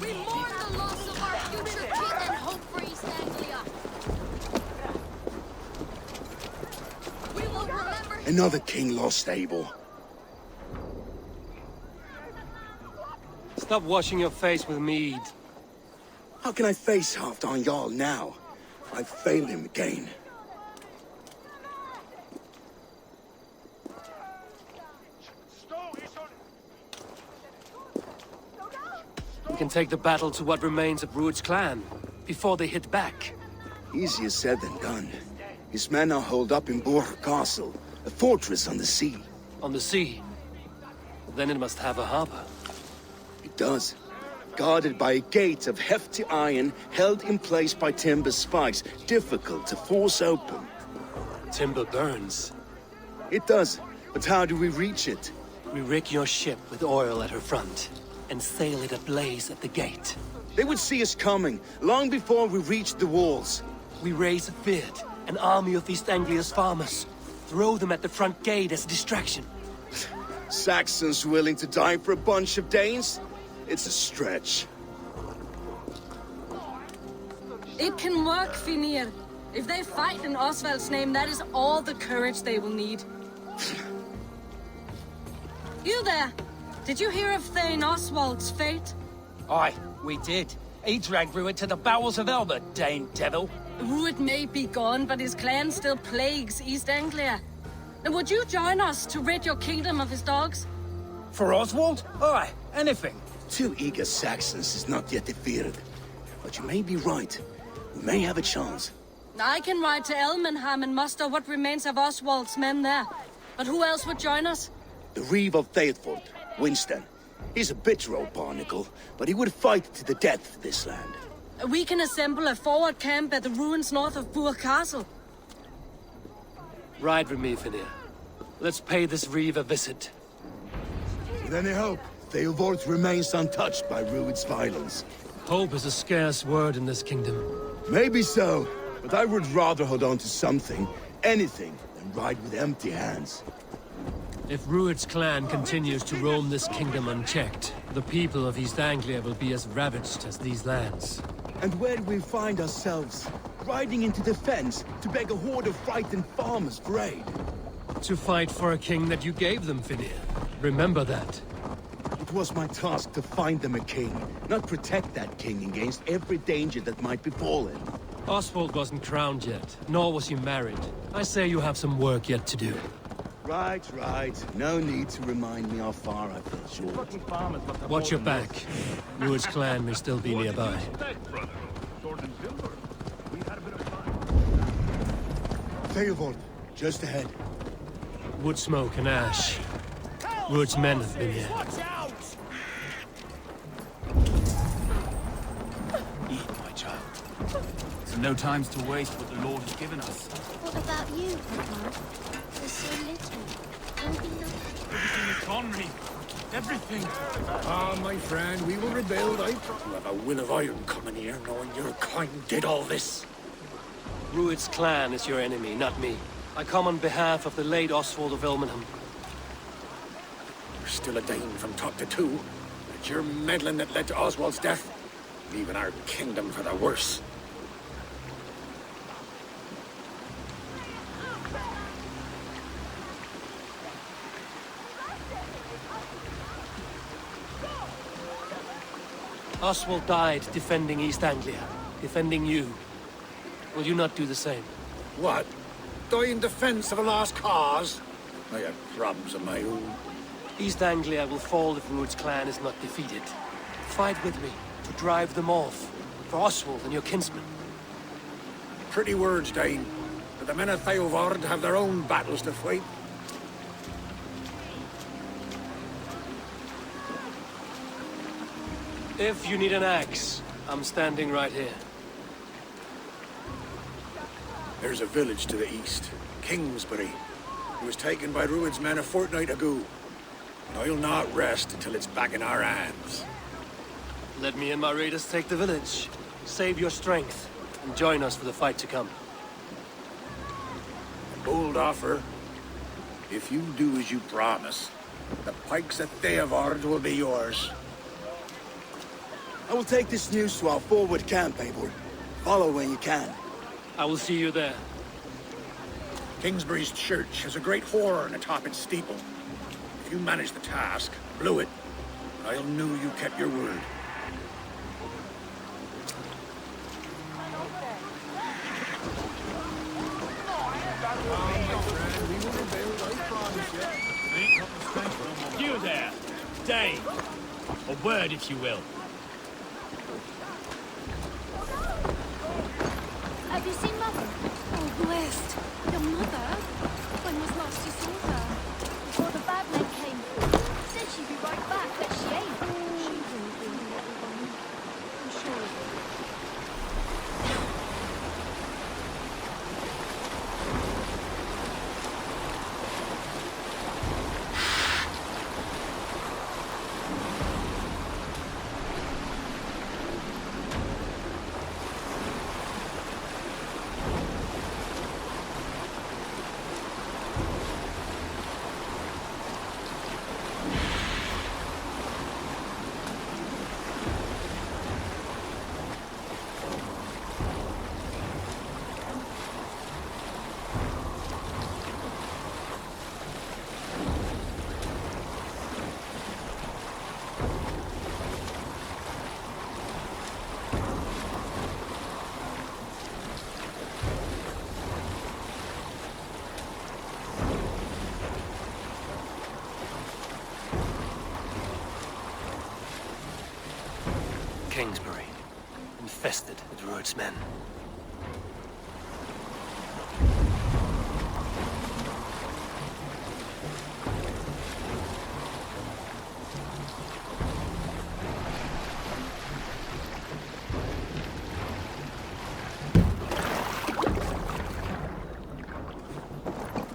We mourn the loss of our future king and hope for East Anglia. We will remember him. Another king lost, Eivor. Stop washing your face with mead. How can I face Halfdan Jarl now? I failed him again. We can take the battle to what remains of Rued's clan, before they hit back. Easier said than done. His men are holed up in Borg Castle, a fortress on the sea. On the sea? Then it must have a harbor. It does. Guarded by a gate of hefty iron, held in place by timber spikes, difficult to force open. Timber burns. It does, but how do we reach it? We rig your ship with oil at her front, and sail it ablaze at the gate. They would see us coming, long before we reach the walls. We raise a Vid, an army of East Anglia's farmers. Throw them at the front gate as a distraction. Saxons willing to die for a bunch of Danes? It's a stretch. It can work, Finir. If they fight in Oswald's name, that is all the courage they will need. You there! Did you hear of Thane Oswald's fate? Aye, we did. He dragged Rued to the bowels of Elba, Dane devil. Rued may be gone, but his clan still plagues East Anglia. And would you join us to rid your kingdom of his dogs? For Oswald? Aye, anything. 2 eager Saxons is not yet defeated. But you may be right. We may have a chance. I can ride to Elmenham and muster what remains of Oswald's men there. But who else would join us? The Reeve of Thetford, Winston. He's a bitter old barnacle, but he would fight to the death for this land. We can assemble a forward camp at the ruins north of Borg Castle. Ride with me, Finir. Let's pay this Reeve a visit. With any hope, Eivor remains untouched by Rued's violence. Hope is a scarce word in this kingdom. Maybe so, but I would rather hold on to something, anything, than ride with empty hands. If Rued's clan continues to roam this kingdom unchecked, the people of East Anglia will be as ravaged as these lands. And where do we find ourselves? Riding into defense to beg a horde of frightened farmers for aid. To fight for a king that you gave them, Finir. Remember that. It was my task to find them a king, not protect that king against every danger that might befall him. Oswald wasn't crowned yet, nor was he married. I say you have some work yet to do. Right. No need to remind me how far I fell short. Watch your back. Rued's clan may still be nearby. Eivor, just ahead. Wood smoke and ash. Rued's men have been here. Eat, my child. There's no time to waste what the Lord has given us. What about you, Papa? There's so little. There'll be nothing. Everything is gone, Reeve. Everything. Ah, my friend, we will rebuild. You have a will of iron coming here, knowing your kind did all this. Rued's clan is your enemy, not me. I come on behalf of the late Oswald of Elmenham. You're still a Dane from top to two. It's your meddling that led to Oswald's death, leaving our kingdom for the worse. Oswald died defending East Anglia, defending you. Will you not do the same? What? die in defense of a lost cause? I have problems of my own. East Anglia will fall if Rued's clan is not defeated. Fight with me to drive them off. For Oswald and your kinsmen. Pretty words, Dane. But the men of ⴰᴏᴜญ้r have their own battles to fight. If you need an axe, I'm standing right here. There's a village to the east, Kingsbury. It was taken by Rued's men a fortnight ago. And I'll not rest until it's back in our hands. Let me and my raiders take the village. Save your strength, and join us for the fight to come. A bold offer. If you do as you promise, the pikes at ⴰᴜญ้r will be yours. I will take this news to our forward camp, Eivor. Follow when you can. I will see you there. Kingsbury's church has a great horn atop its steeple. If you manage the task, blow it, I'll know you kept your word. You there, Dane. A word, if you will. Have you seen Mother? Oh, blessed. Your mother? When was last you saw her? Before the bad men came. Said she'd be right back, but she ain't. She will be, everyone. I'm sure of it. Kingsbury, infested with Rued's men.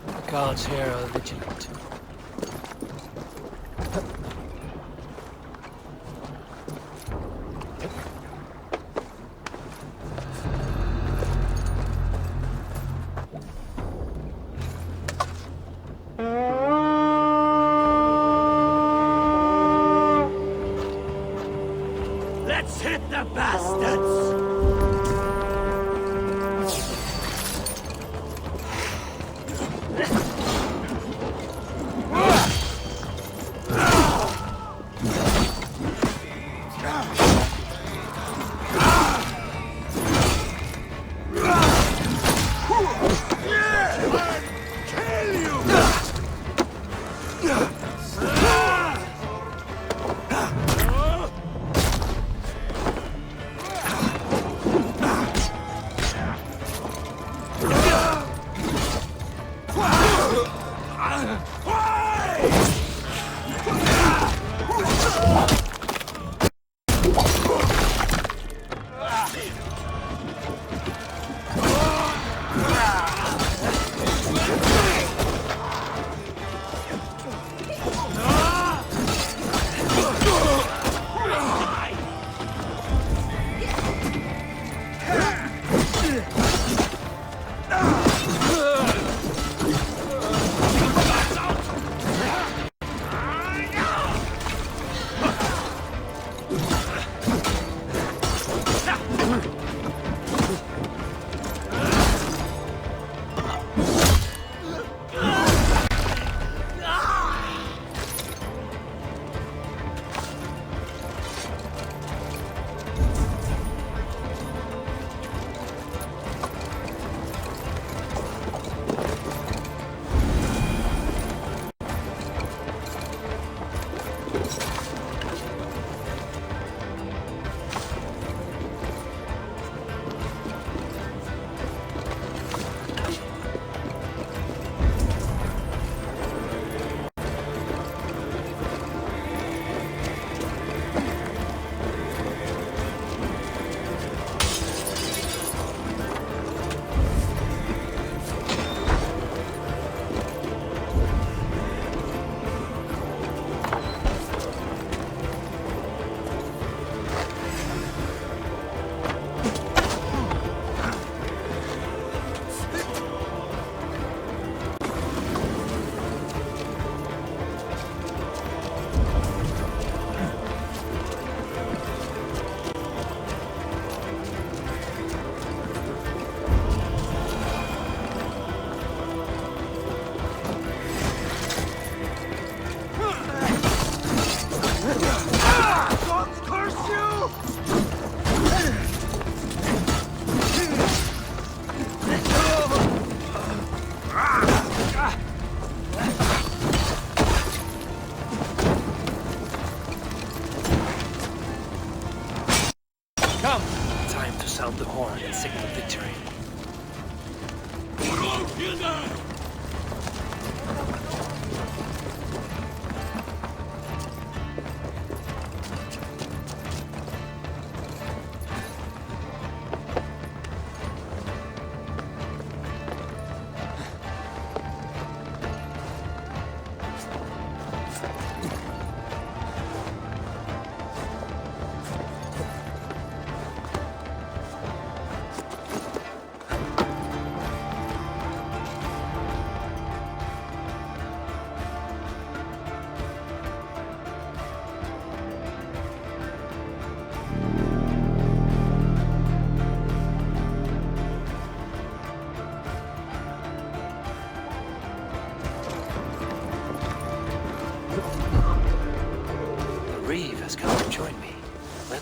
The guards here are vigilant. Let's hit the bastards!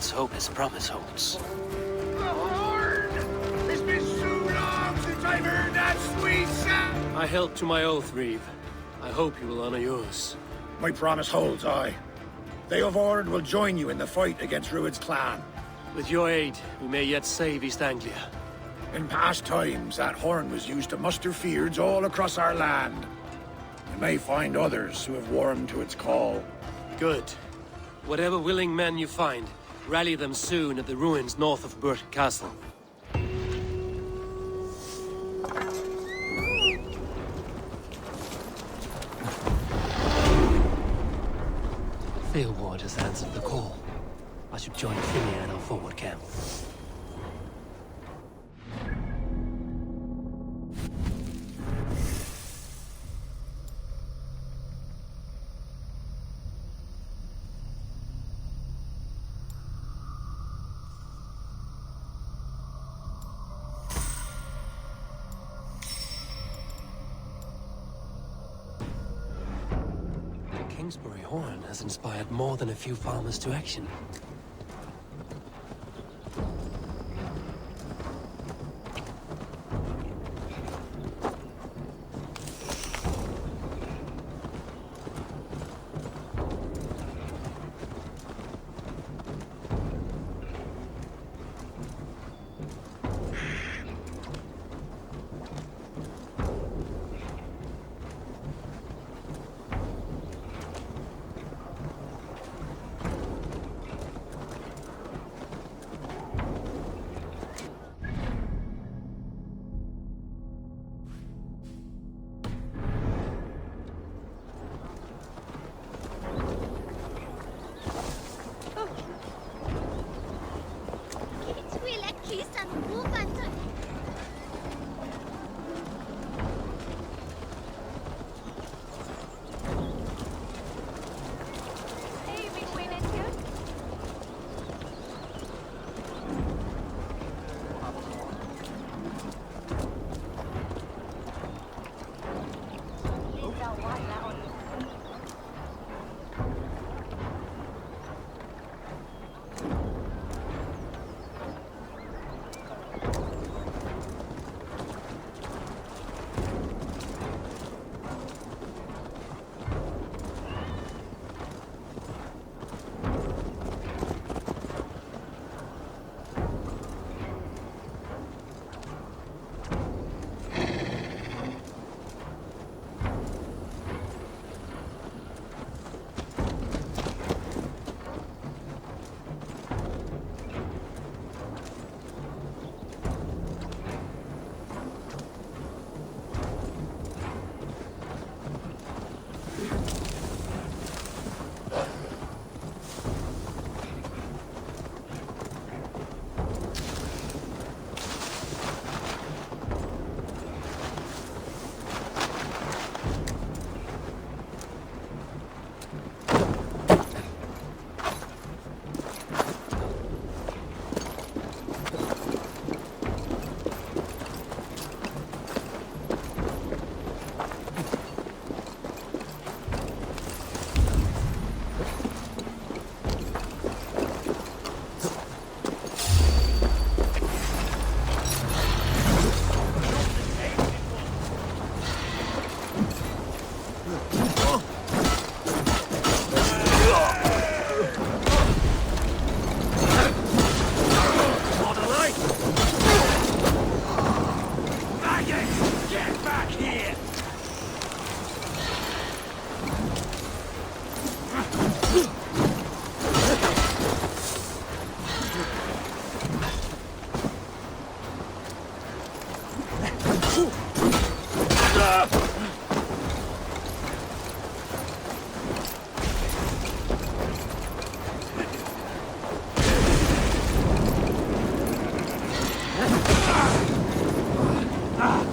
Let's hope his promise holds. The Horde! It's been so long since I've heard that sweet sound! I held to my oath, Reeve. I hope you will honor yours. My promise holds, aye. The Horde will join you in the fight against Rued's clan. With your aid, we may yet save East Anglia. In past times, that horn was used to muster fyrds all across our land. You may find others who have warmed to its call. Good. Whatever willing men you find, rally them soon at the ruins north of Burt Castle. Eivor has answered the call. I should join Finny at our forward camp. Kingsbury Horn has inspired more than a few farmers to action.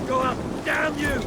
Go up! Damn you!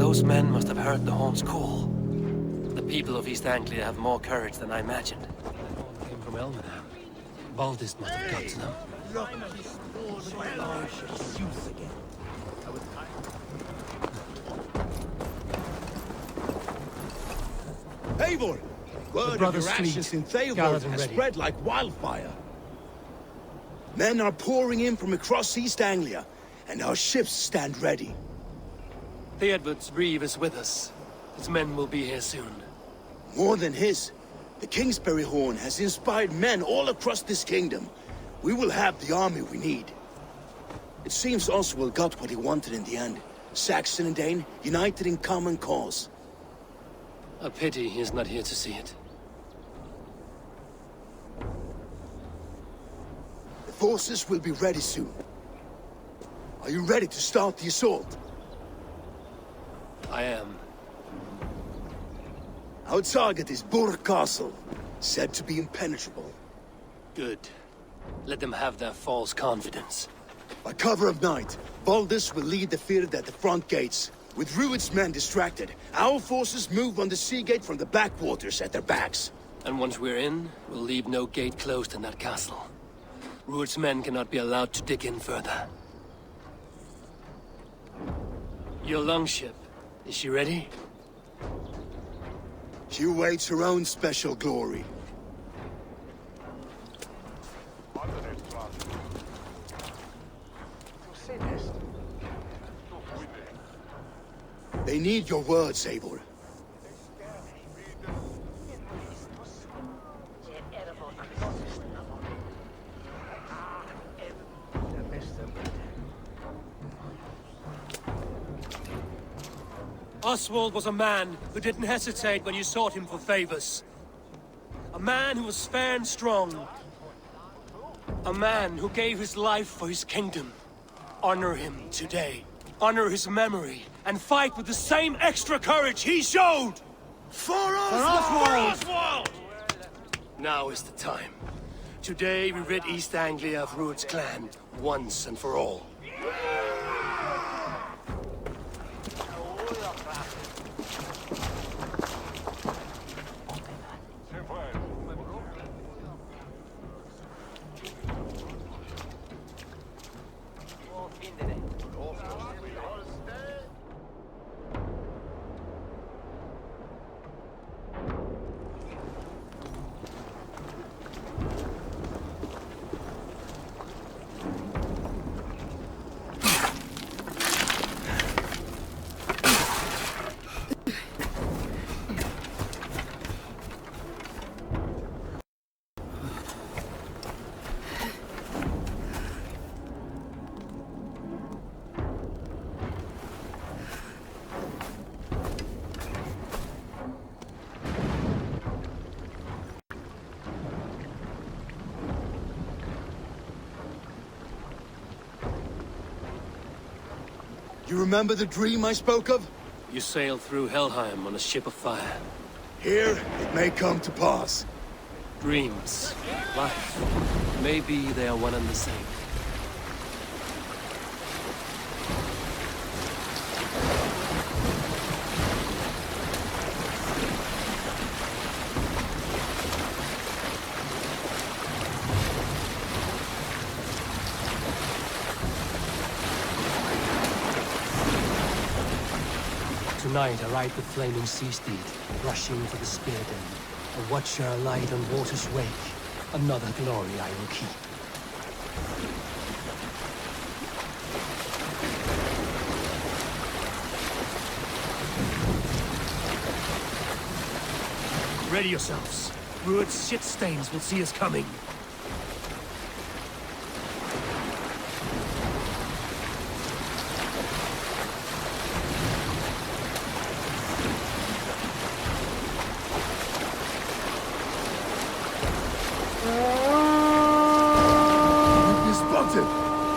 Those men must have heard the horn's call. The people of East Anglia have more courage than I imagined. That horn came from Elmenham. Baldist must have got to them. Eivor! Word of your ashes in ⴰᴏᴜ has spread like wildfire. Men are pouring in from across East Anglia, and our ships stand ready. Eadward's reeve is with us. His men will be here soon. More than his. The Kingsbury horn has inspired men all across this kingdom. We will have the army we need. It seems Oswald got what he wanted in the end. Saxon and Dane united in common cause. A pity he is not here to see it. The forces will be ready soon. Are you ready to start the assault? I am. Our target is Burg Castle, said to be impenetrable. Good. Let them have their false confidence. By cover of night, Baldus will lead the field at the front gates. With Rued's men distracted, our forces move on the sea gate from the backwaters at their backs. And once we're in, we'll leave no gate closed in that castle. Rued's men cannot be allowed to dig in further. Your longship, is she ready? She awaits her own special glory. They need your words, Eivor. Oswald was a man who didn't hesitate when you sought him for favors. A man who was fair and strong. A man who gave his life for his kingdom. Honor him today. Honor his memory. And fight with the same extra courage he showed! For Oswald! For Oswald! Now is the time. Today we rid East Anglia of Rued's clan, once and for all. You remember the dream I spoke of? You sailed through Helheim on a ship of fire. Here, it may come to pass. Dreams, life, maybe they are one and the same. Tonight I ride the flaming sea steed, rushing for the spear den. A watcher alight on water's wake. Another glory I will keep. Ready yourselves. Rued's shit stains will see us coming.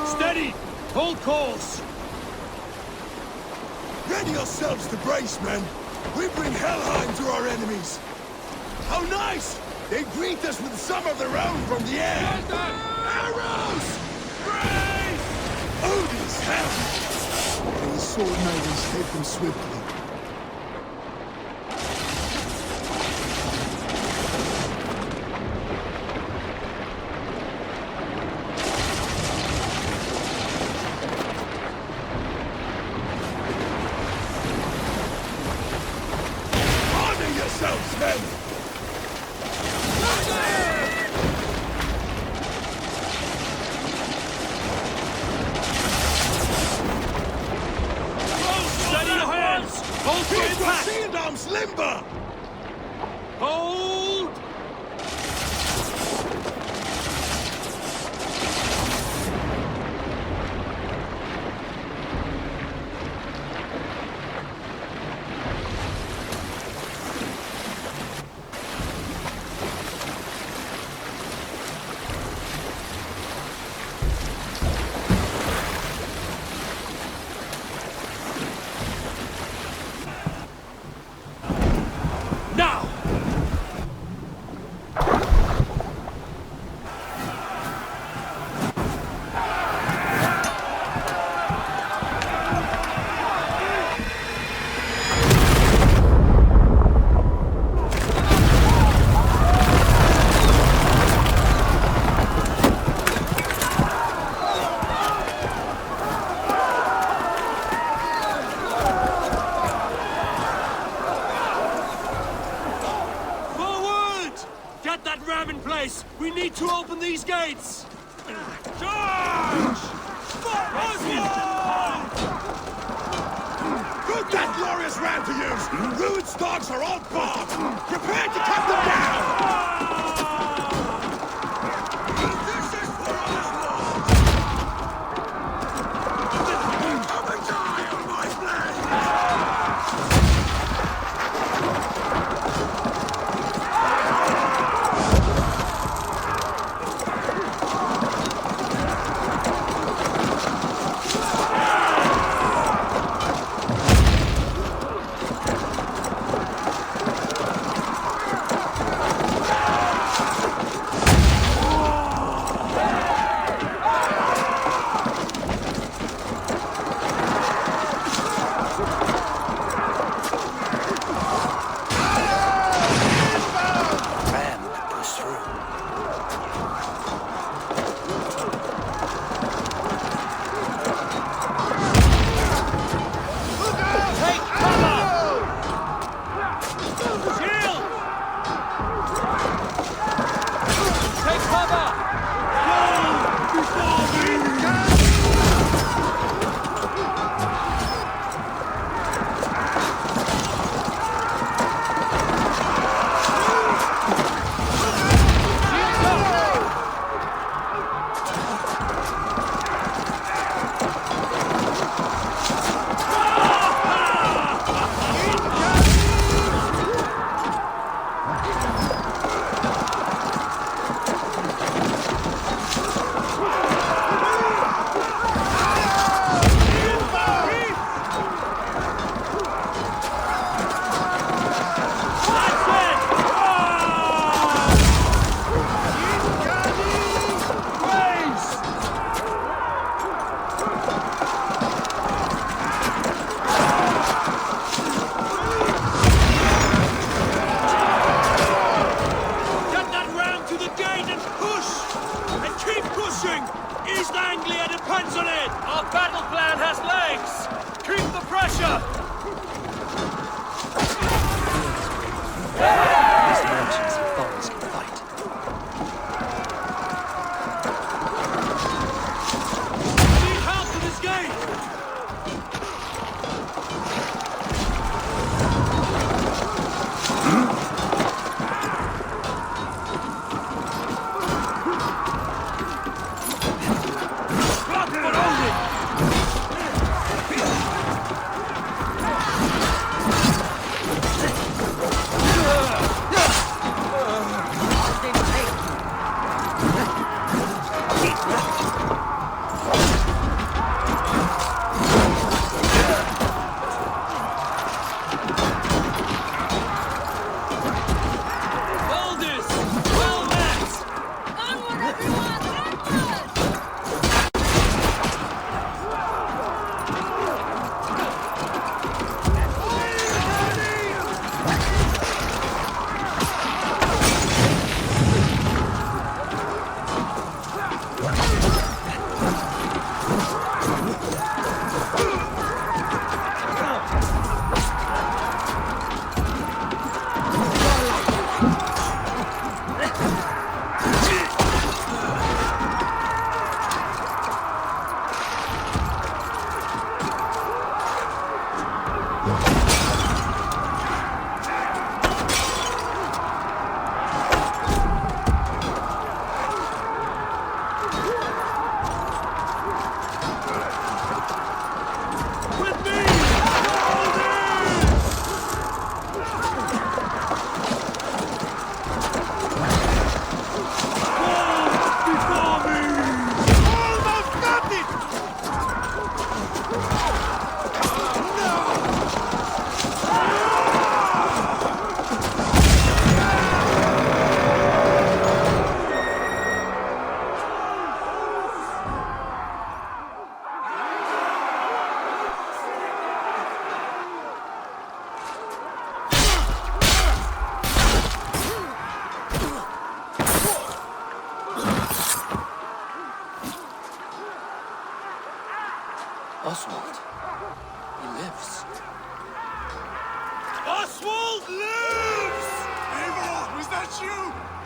Steady! Hold course! Ready yourselves to brace, men! We bring Helheim to our enemies! How nice! They greet us with some of their own from the air! Arrows! Brace! Odin's helm! These sword maidens take them swiftly. Limber! Hold! At that ramming place! We need to open these gates! Charge! Put that glorious ram to use! Ruin's dogs are all barred! Prepare to cut them down!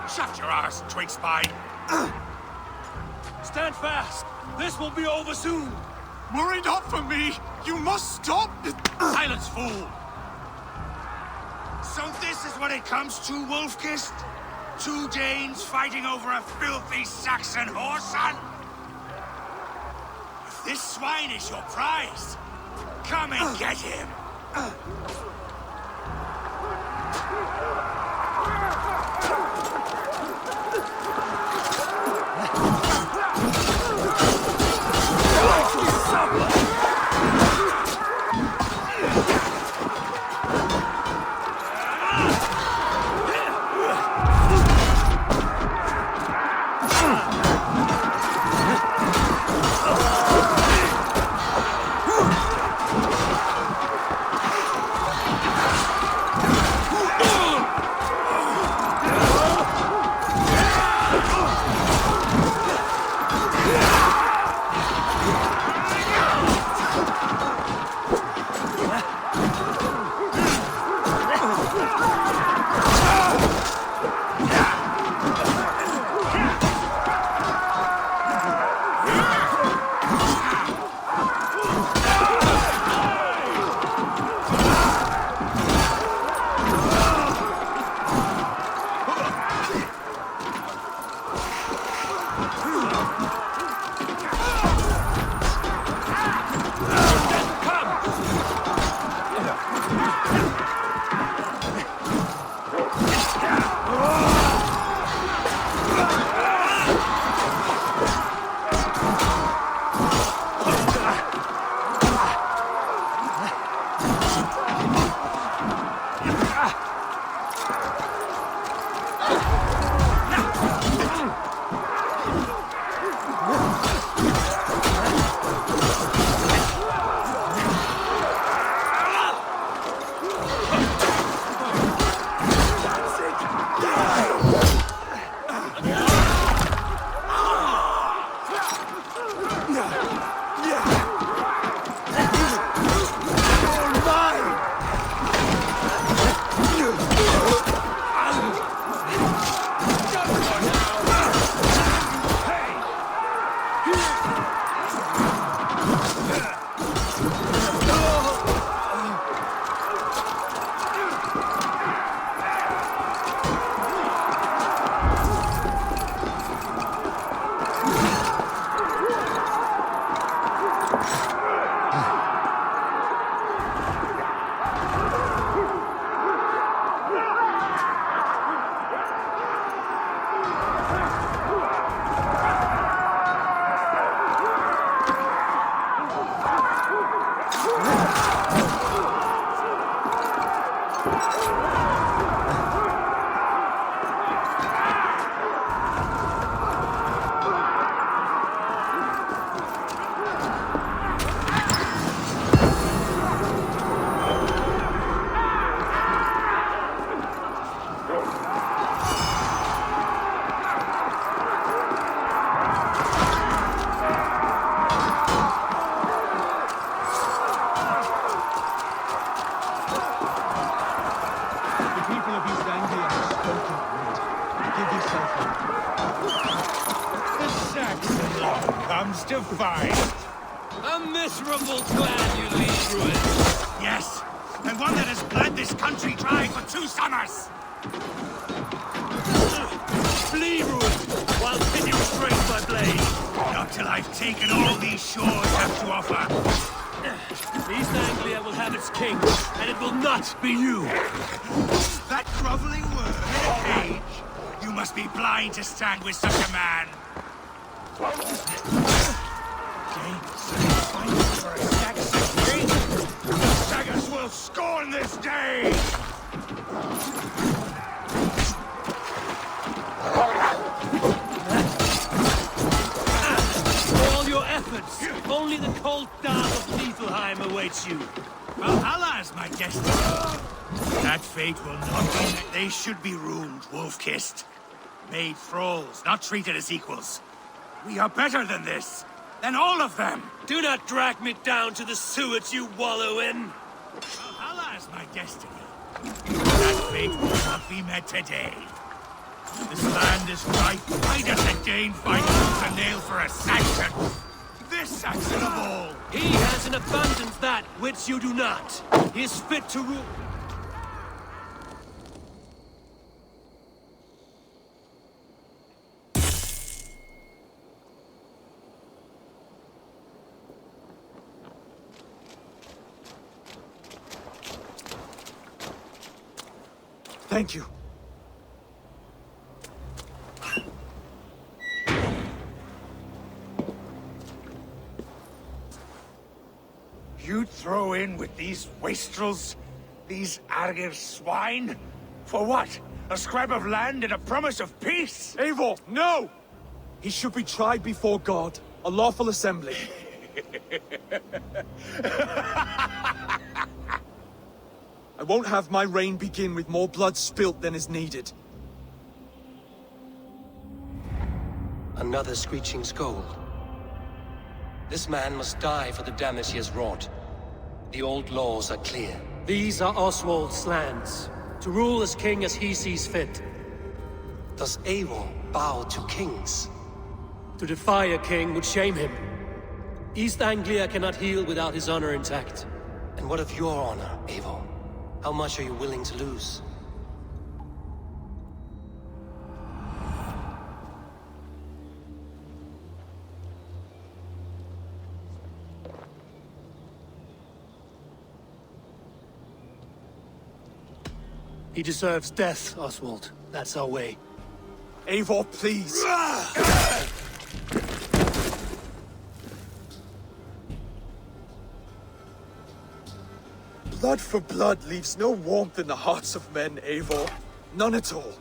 Shut your arse, twig spine! Stand fast! This will be over soon! Worry not for me! You must stop! Silence, fool! So this is what it comes to, Wolfkist? 2 Danes fighting over a filthy Saxon whoreson? If this swine is your prize, come and get him! To fight. A miserable clan you lead through it. Yes, and one that has bled this country dry for 2 summers. Flee, Ruin, while pity restrains my blade. Not till I've taken all these shores have to offer. East Anglia will have its king, and it will not be you. That groveling worm in a cage? You must be blind to stand with such a man. Sagas will scorn this day! For all your efforts, only the cold dark of Niflheim awaits you. Valhalla is my destiny. That fate will not mean that they should be ruined, wolf-kissed. Made thralls, not treated as equals. We are better than this. Than all of them! Do not drag me down to the sewage you wallow in! Valhalla is my destiny. That fate will not be met today. This land is right. Why does a Dane fight tooth and nail for a Saxon? This Saxon of all! He has in abundance that which you do not. He is fit to rule. Thank you. You throw in with these wastrels? These Argir swine? For what? A scrap of land and a promise of peace? Eivor, no! He should be tried before God, a lawful assembly. I won't have my reign begin with more blood spilt than is needed. Another screeching scold. This man must die for the damage he has wrought. The old laws are clear. These are Oswald's lands, to rule as king as he sees fit. Does Eivor bow to kings? To defy a king would shame him. East Anglia cannot heal without his honor intact. And what of your honor, Eivor? How much are you willing to lose? He deserves death, Oswald. That's our way. Eivor, please! Blood for blood leaves no warmth in the hearts of men, Eivor. None at all.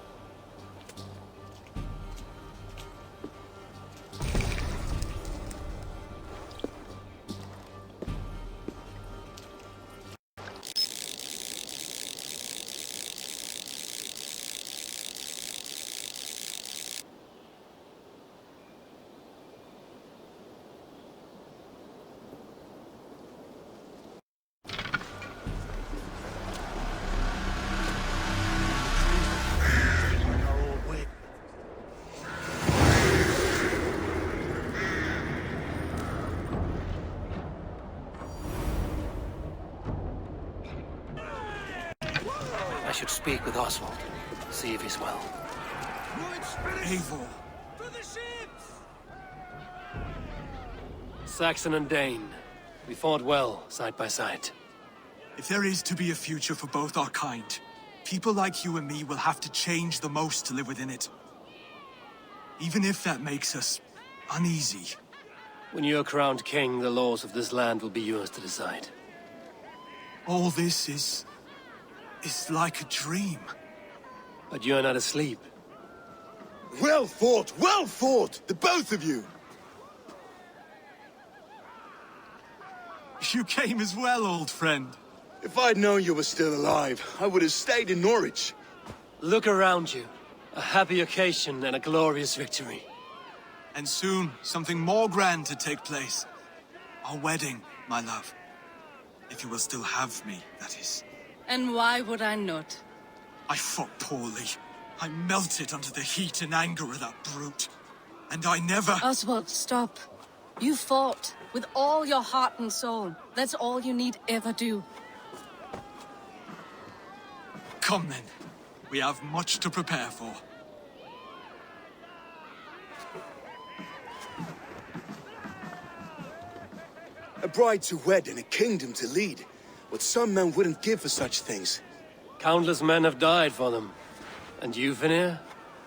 I should speak with Oswald, see if he's well. Eivor. Saxon and Dane. We fought well, side by side. If there is to be a future for both our kind, people like you and me will have to change the most to live within it. Even if that makes us uneasy. When you're crowned king, the laws of this land will be yours to decide. All this is like a dream. But you're not asleep. Well fought, the both of you! You came as well, old friend. If I'd known you were still alive, I would have stayed in Norwich. Look around you. A happy occasion and a glorious victory. And soon, something more grand to take place. Our wedding, my love. If you will still have me, that is. And why would I not? I fought poorly. I melted under the heat and anger of that brute. And I never... Oswald, stop. You fought with all your heart and soul. That's all you need ever do. Come then. We have much to prepare for. A bride to wed and a kingdom to lead. What some men wouldn't give for such things. Countless men have died for them. And you, ᴑᴏ?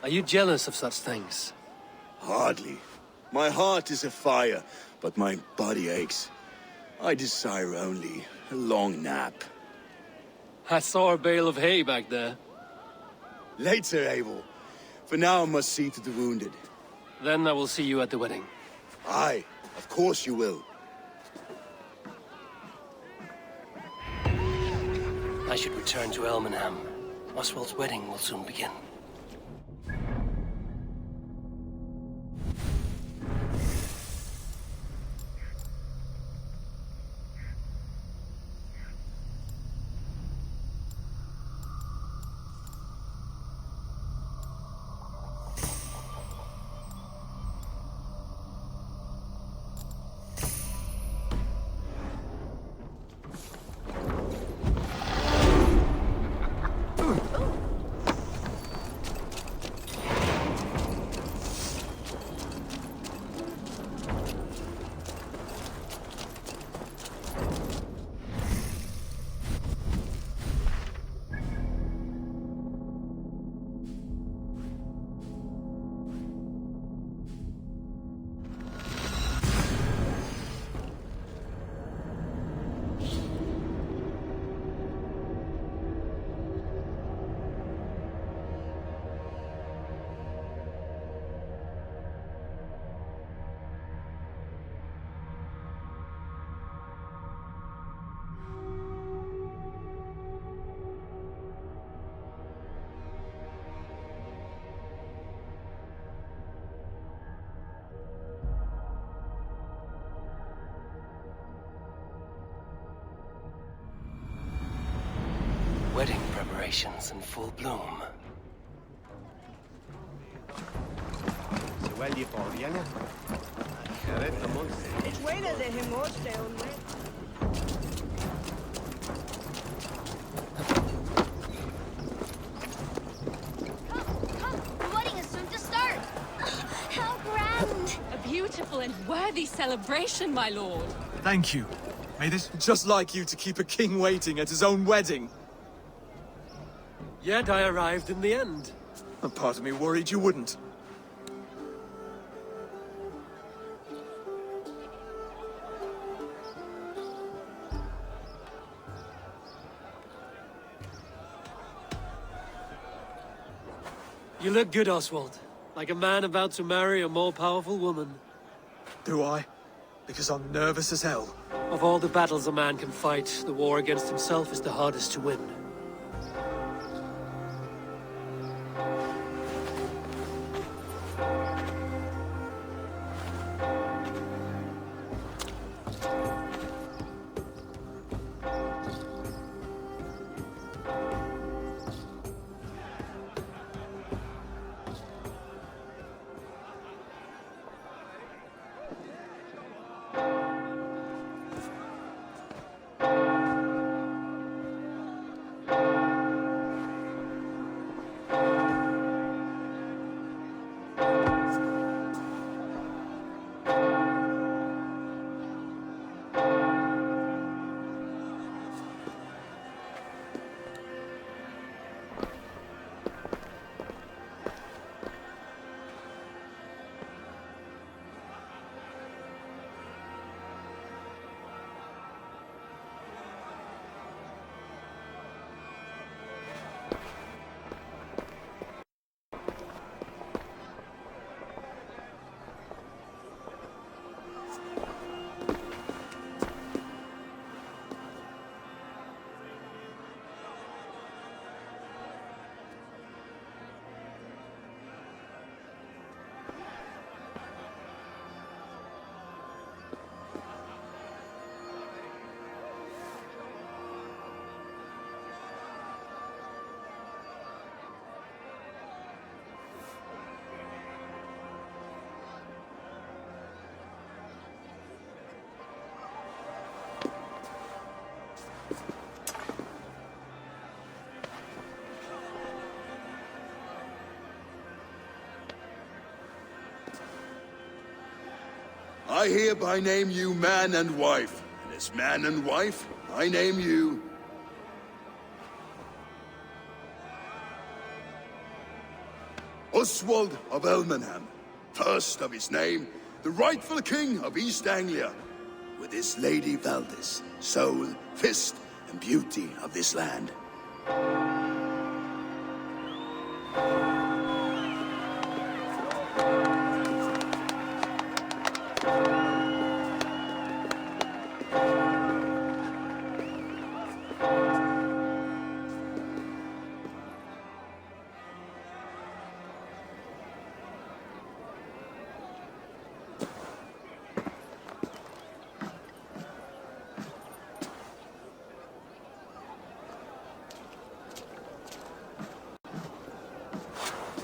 Are you jealous of such things? Hardly. My heart is afire, but my body aches. I desire only a long nap. I saw a bale of hay back there. Later, Eivor. For now I must see to the wounded. Then I will see you at the wedding. Aye, of course you will. I should return to ᴂᴏᴛ. Oswald's wedding will soon begin. celebrations in full bloom. The wedding is soon to start. How grand! A beautiful and worthy celebration, my lord. Thank you. May this... Just like you to keep a king waiting at his own wedding. Yet I arrived in the end. A part of me worried you wouldn't. You look good, Oswald. Like a man about to marry a more powerful woman. Do I? Because I'm nervous as hell. Of all the battles a man can fight, the war against himself is the hardest to win. I hereby name you man and wife. And as man and wife, I name you... Oswald of Elmenham, first of his name, the rightful king of East Anglia, with his lady Valdis, soul, fist, and beauty of this land.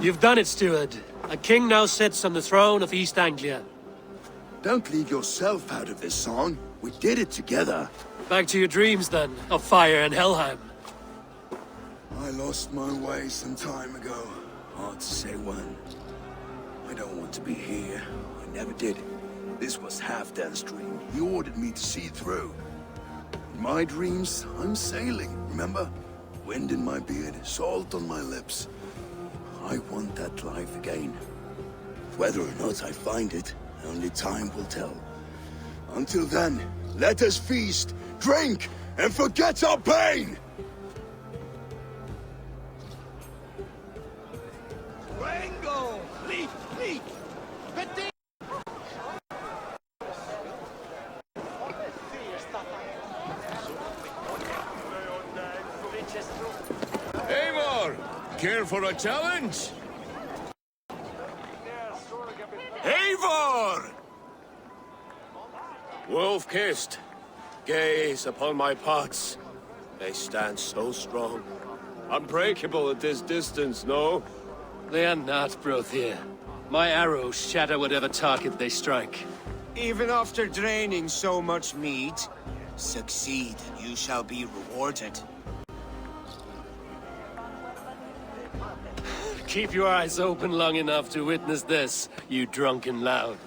You've done it, steward. A king now sits on the throne of East Anglia. Don't leave yourself out of this song. We did it together. Back to your dreams, then, of fire and Helheim. I lost my way some time ago. Hard to say when. I don't want to be here. I never did. This was Halfdan's dream. He ordered me to see through. In my dreams, I'm sailing, remember? Wind in my beard, salt on my lips. I want that life again. Whether or not I find it, only time will tell. Until then, let us feast, drink, and forget our pain! Rango! Leap! Leap! Eivor! Care for a challenge? Eivor! Wolf-kissed, gaze upon my pots. They stand so strong. Unbreakable at this distance, no? They are not, ᴅᴏᴜ. My arrows shatter whatever target they strike. Even after draining so much meat, succeed and you shall be rewarded. Keep your eyes open long enough to witness this, you drunken lout.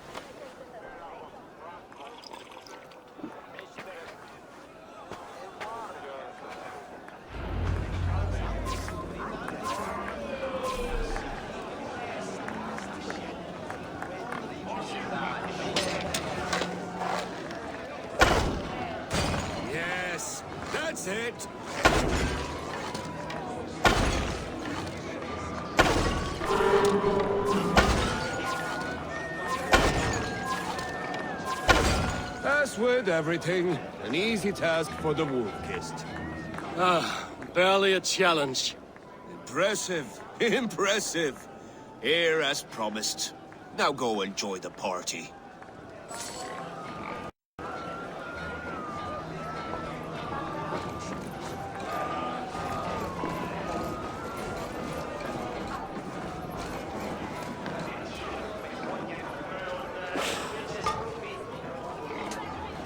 Yes, that's it. As with everything, an easy task for the wolf-kissed. Ah, barely a challenge. Impressive, impressive. Here as promised. Now go enjoy the party.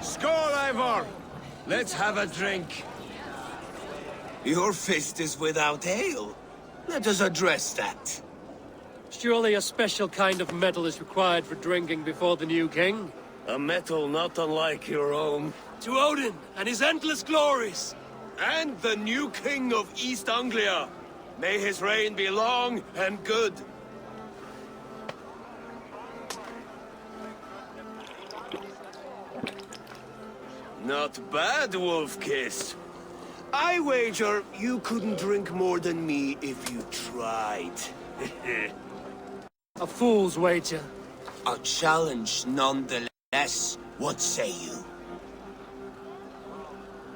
Skål, Eivor! Let's have a drink. Your fist is without ale. Let us address that. Surely a special kind of metal is required for drinking before the new king? A metal not unlike your own. To Odin and his endless glories! And the new king of East Anglia. May his reign be long and good. Not bad, Wolf-Kiss. I wager you couldn't drink more than me if you tried. A fool's wager. A challenge nonetheless. What say you?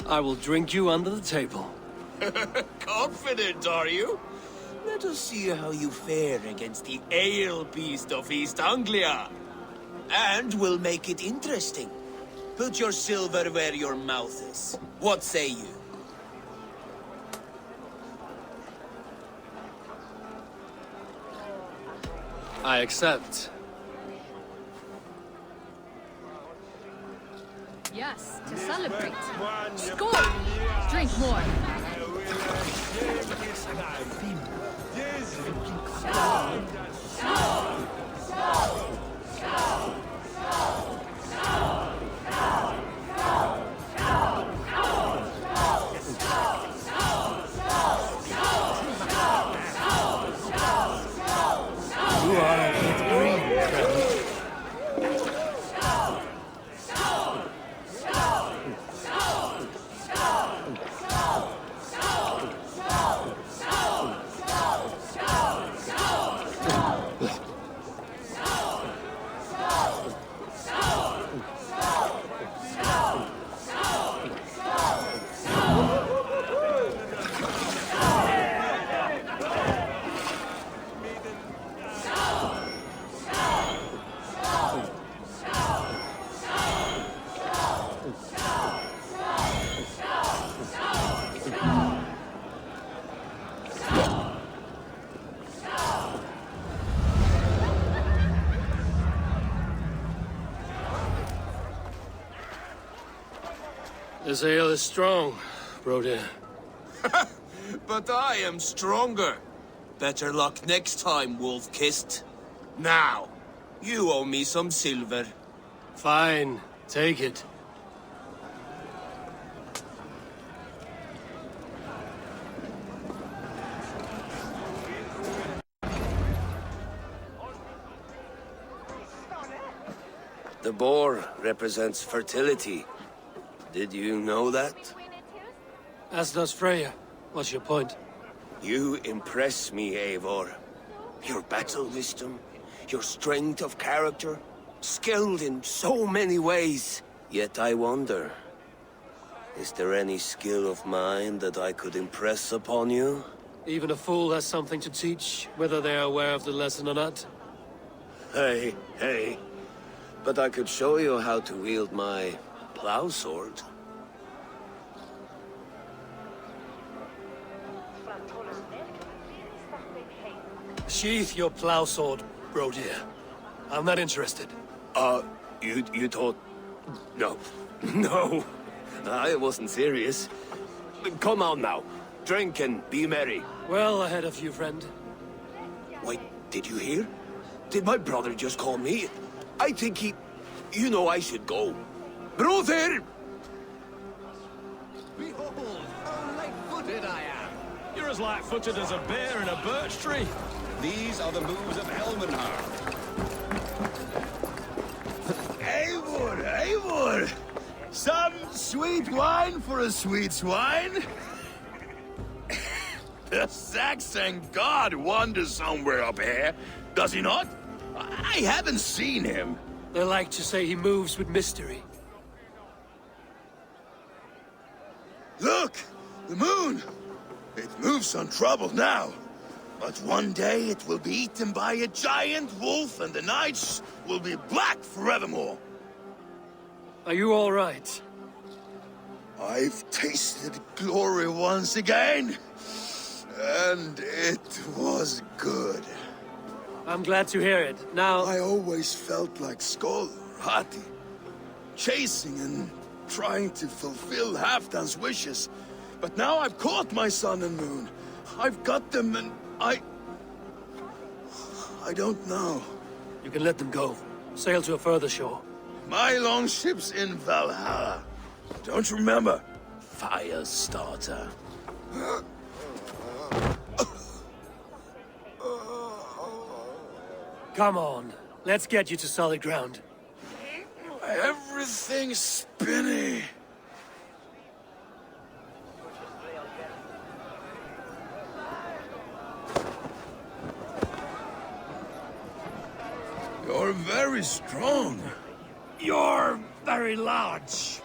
I will drink you under the table. Confident, are you? Let us see how you fare against the ale beast of East Anglia. And we'll make it interesting. Put your silver where your mouth is. What say you? I accept. Yes, to celebrate. Score! Drink more. This ale is strong, ᴅᴏᴜ. But I am stronger. Better luck next time, Wolf-Kissed. Now, you owe me some silver. Fine, take it. The boar represents fertility. Did you know that? As does Freya. What's your point? You impress me, Eivor. Your battle wisdom, your strength of character, skilled in so many ways. Yet I wonder, is there any skill of mine that I could impress upon you? Even a fool has something to teach, whether they are aware of the lesson or not. Hey. But I could show you how to wield my plow sword. Sheath your plow sword, bro dear. I'm not interested. You thought... No. No. I wasn't serious. Come on now. Drink and be merry. Well ahead of you, friend. Wait, did you hear? Did my brother just call me? I think he... You know I should go. Brother! Behold, how light-footed I am. You're as light-footed as a bear in a birch tree. These are the moves of Elmenhar. Eivor! Some sweet wine for a sweet swine? The Saxon god wanders somewhere up here, does he not? I haven't seen him. They like to say he moves with mystery. Look! The moon! It moves untroubled now. But one day it will be eaten by a giant wolf and the nights will be black forevermore. Are you all right? I've tasted glory once again. And it was good. I'm glad to hear it. Now... I always felt like Skoll or Hati. Chasing and trying to fulfill Halfdan's wishes. But now I've caught my sun and moon. I've got them and I don't know. You can let them go. Sail to a further shore. My longship's in Valhalla. Don't you remember? Firestarter. Come on. Let's get you to solid ground. Everything's spinny. You're very strong. You're very large.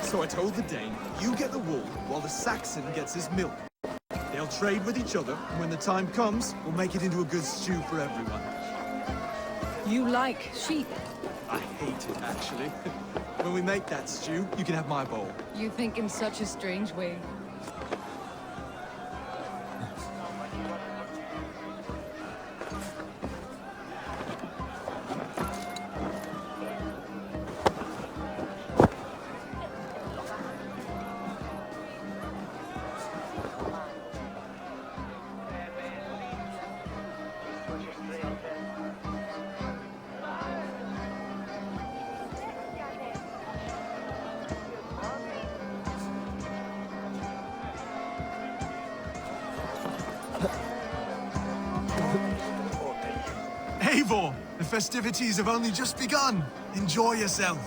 So I told the Dane, you get the wool while the Saxon gets his milk. They'll trade with each other, and when the time comes, we'll make it into a good stew for everyone. You like sheep? I hate it, actually. When we make that stew, you can have my bowl. You think in such a strange way. Eivor, the festivities have only just begun. Enjoy yourself.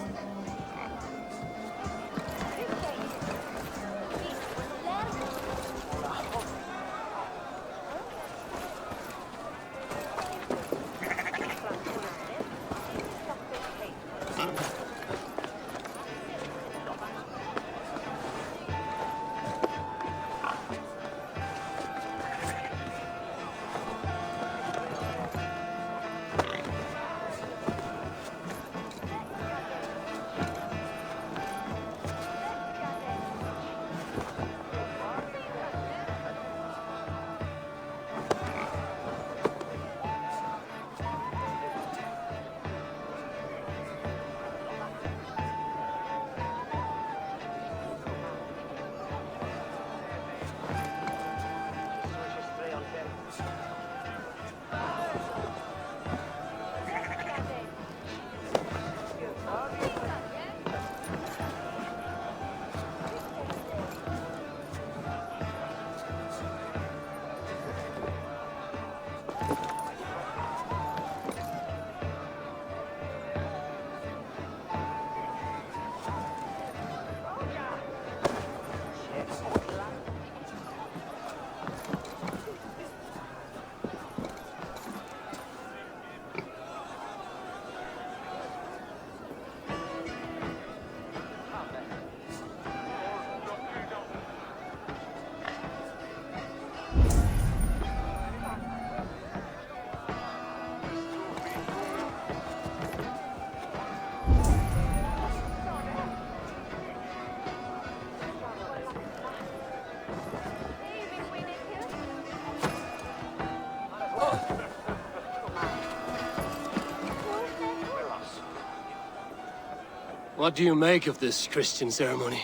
What do you make of this Christian ceremony?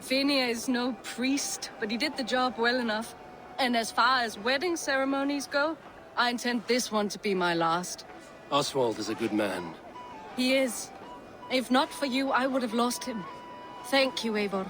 ᴅᴏ is no priest, but he did the job well enough. And as far as wedding ceremonies go, I intend this one to be my last. Oswald is a good man. He is. If not for you, I would have lost him. Thank you, Eivor.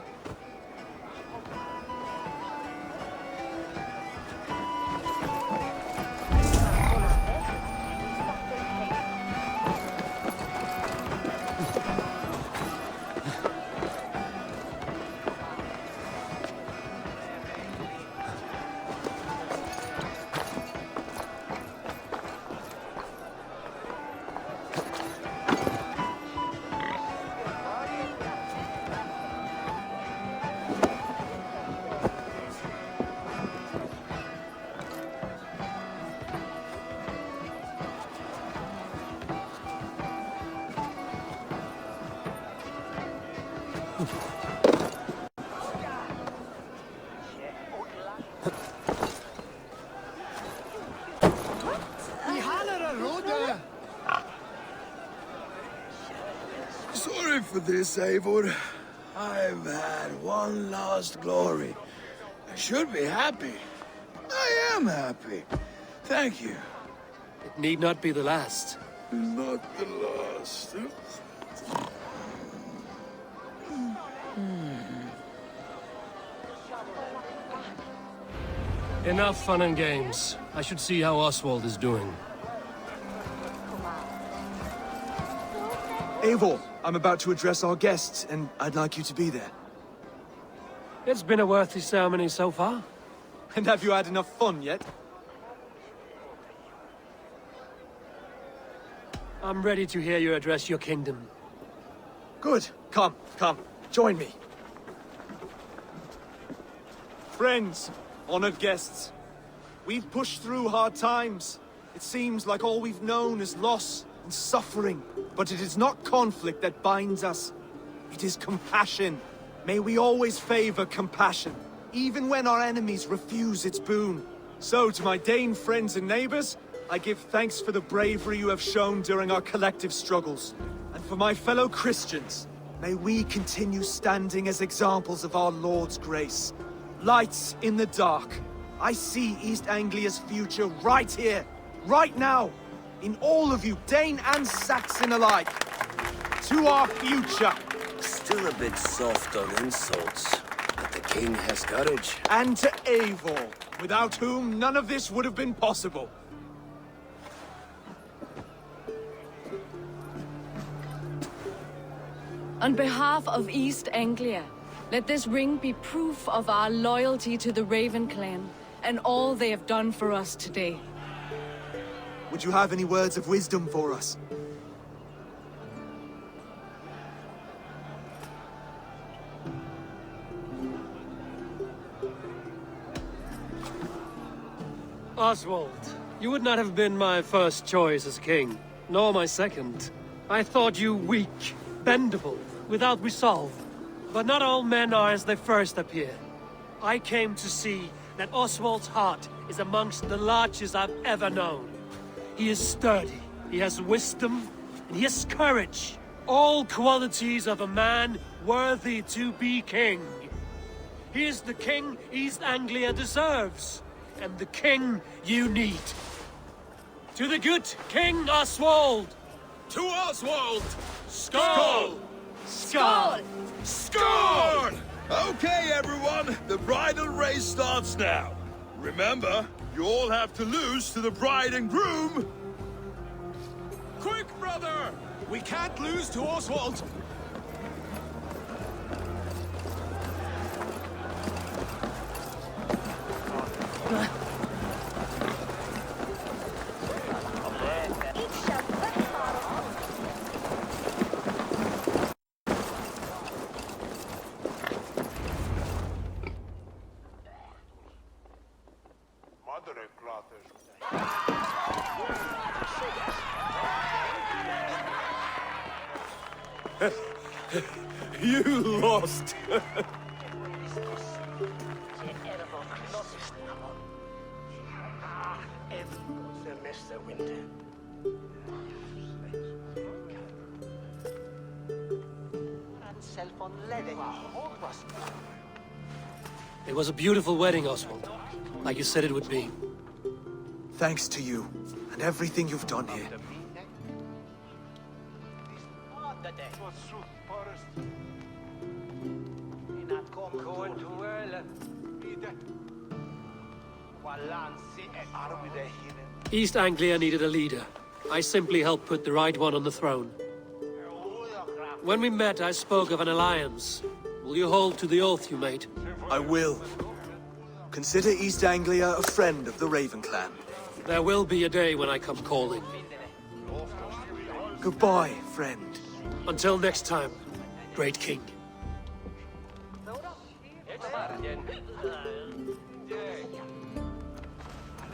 Sorry for this, Eivor. I've had one last glory. I should be happy. I am happy. Thank you. It need not be the last. Not the last. Enough fun and games. I should see how Oswald is doing. Eivor, I'm about to address our guests, and I'd like you to be there. It's been a worthy ceremony so far. And have you had enough fun yet? I'm ready to hear you address your kingdom. Good. Come, join me. Friends, honored guests, we've pushed through hard times. It seems like all we've known is loss and suffering. But it is not conflict that binds us. It is compassion. May we always favor compassion, even when our enemies refuse its boon. So, to my Dane friends and neighbors, I give thanks for the bravery you have shown during our collective struggles. And for my fellow Christians, may we continue standing as examples of our Lord's grace. Lights in the dark. I see East Anglia's future right here, right now. In all of you, Dane and Saxon alike. To our future. Still a bit soft on insults, but the king has courage. And to Eivor, without whom none of this would have been possible. On behalf of East Anglia, let this ring be proof of our loyalty to the Raven clan and all they have done for us today. Would you have any words of wisdom for us? Oswald, you would not have been my first choice as king, nor my second. I thought you weak, bendable, without resolve. But not all men are as they first appear. I came to see that Oswald's heart is amongst the largest I've ever known. He is sturdy, he has wisdom, and he has courage. All qualities of a man worthy to be king. He is the king East Anglia deserves, and the king you need. To the good King Oswald! To Oswald! Skål! Skål! Skål! Okay, everyone, the bridal race starts now. Remember, you all have to lose to the bride and groom. Quick, brother! We can't lose to Oswald! You lost! It was a beautiful wedding, Oswald. Like you said it would be. Thanks to you, and everything you've done here. East Anglia needed a leader. I simply helped put the right one on the throne. When we met, I spoke of an alliance. Will you hold to the oath you made? I will. Consider East Anglia a friend of the Raven clan. There will be a day when I come calling. Goodbye, friend. Until next time, great king.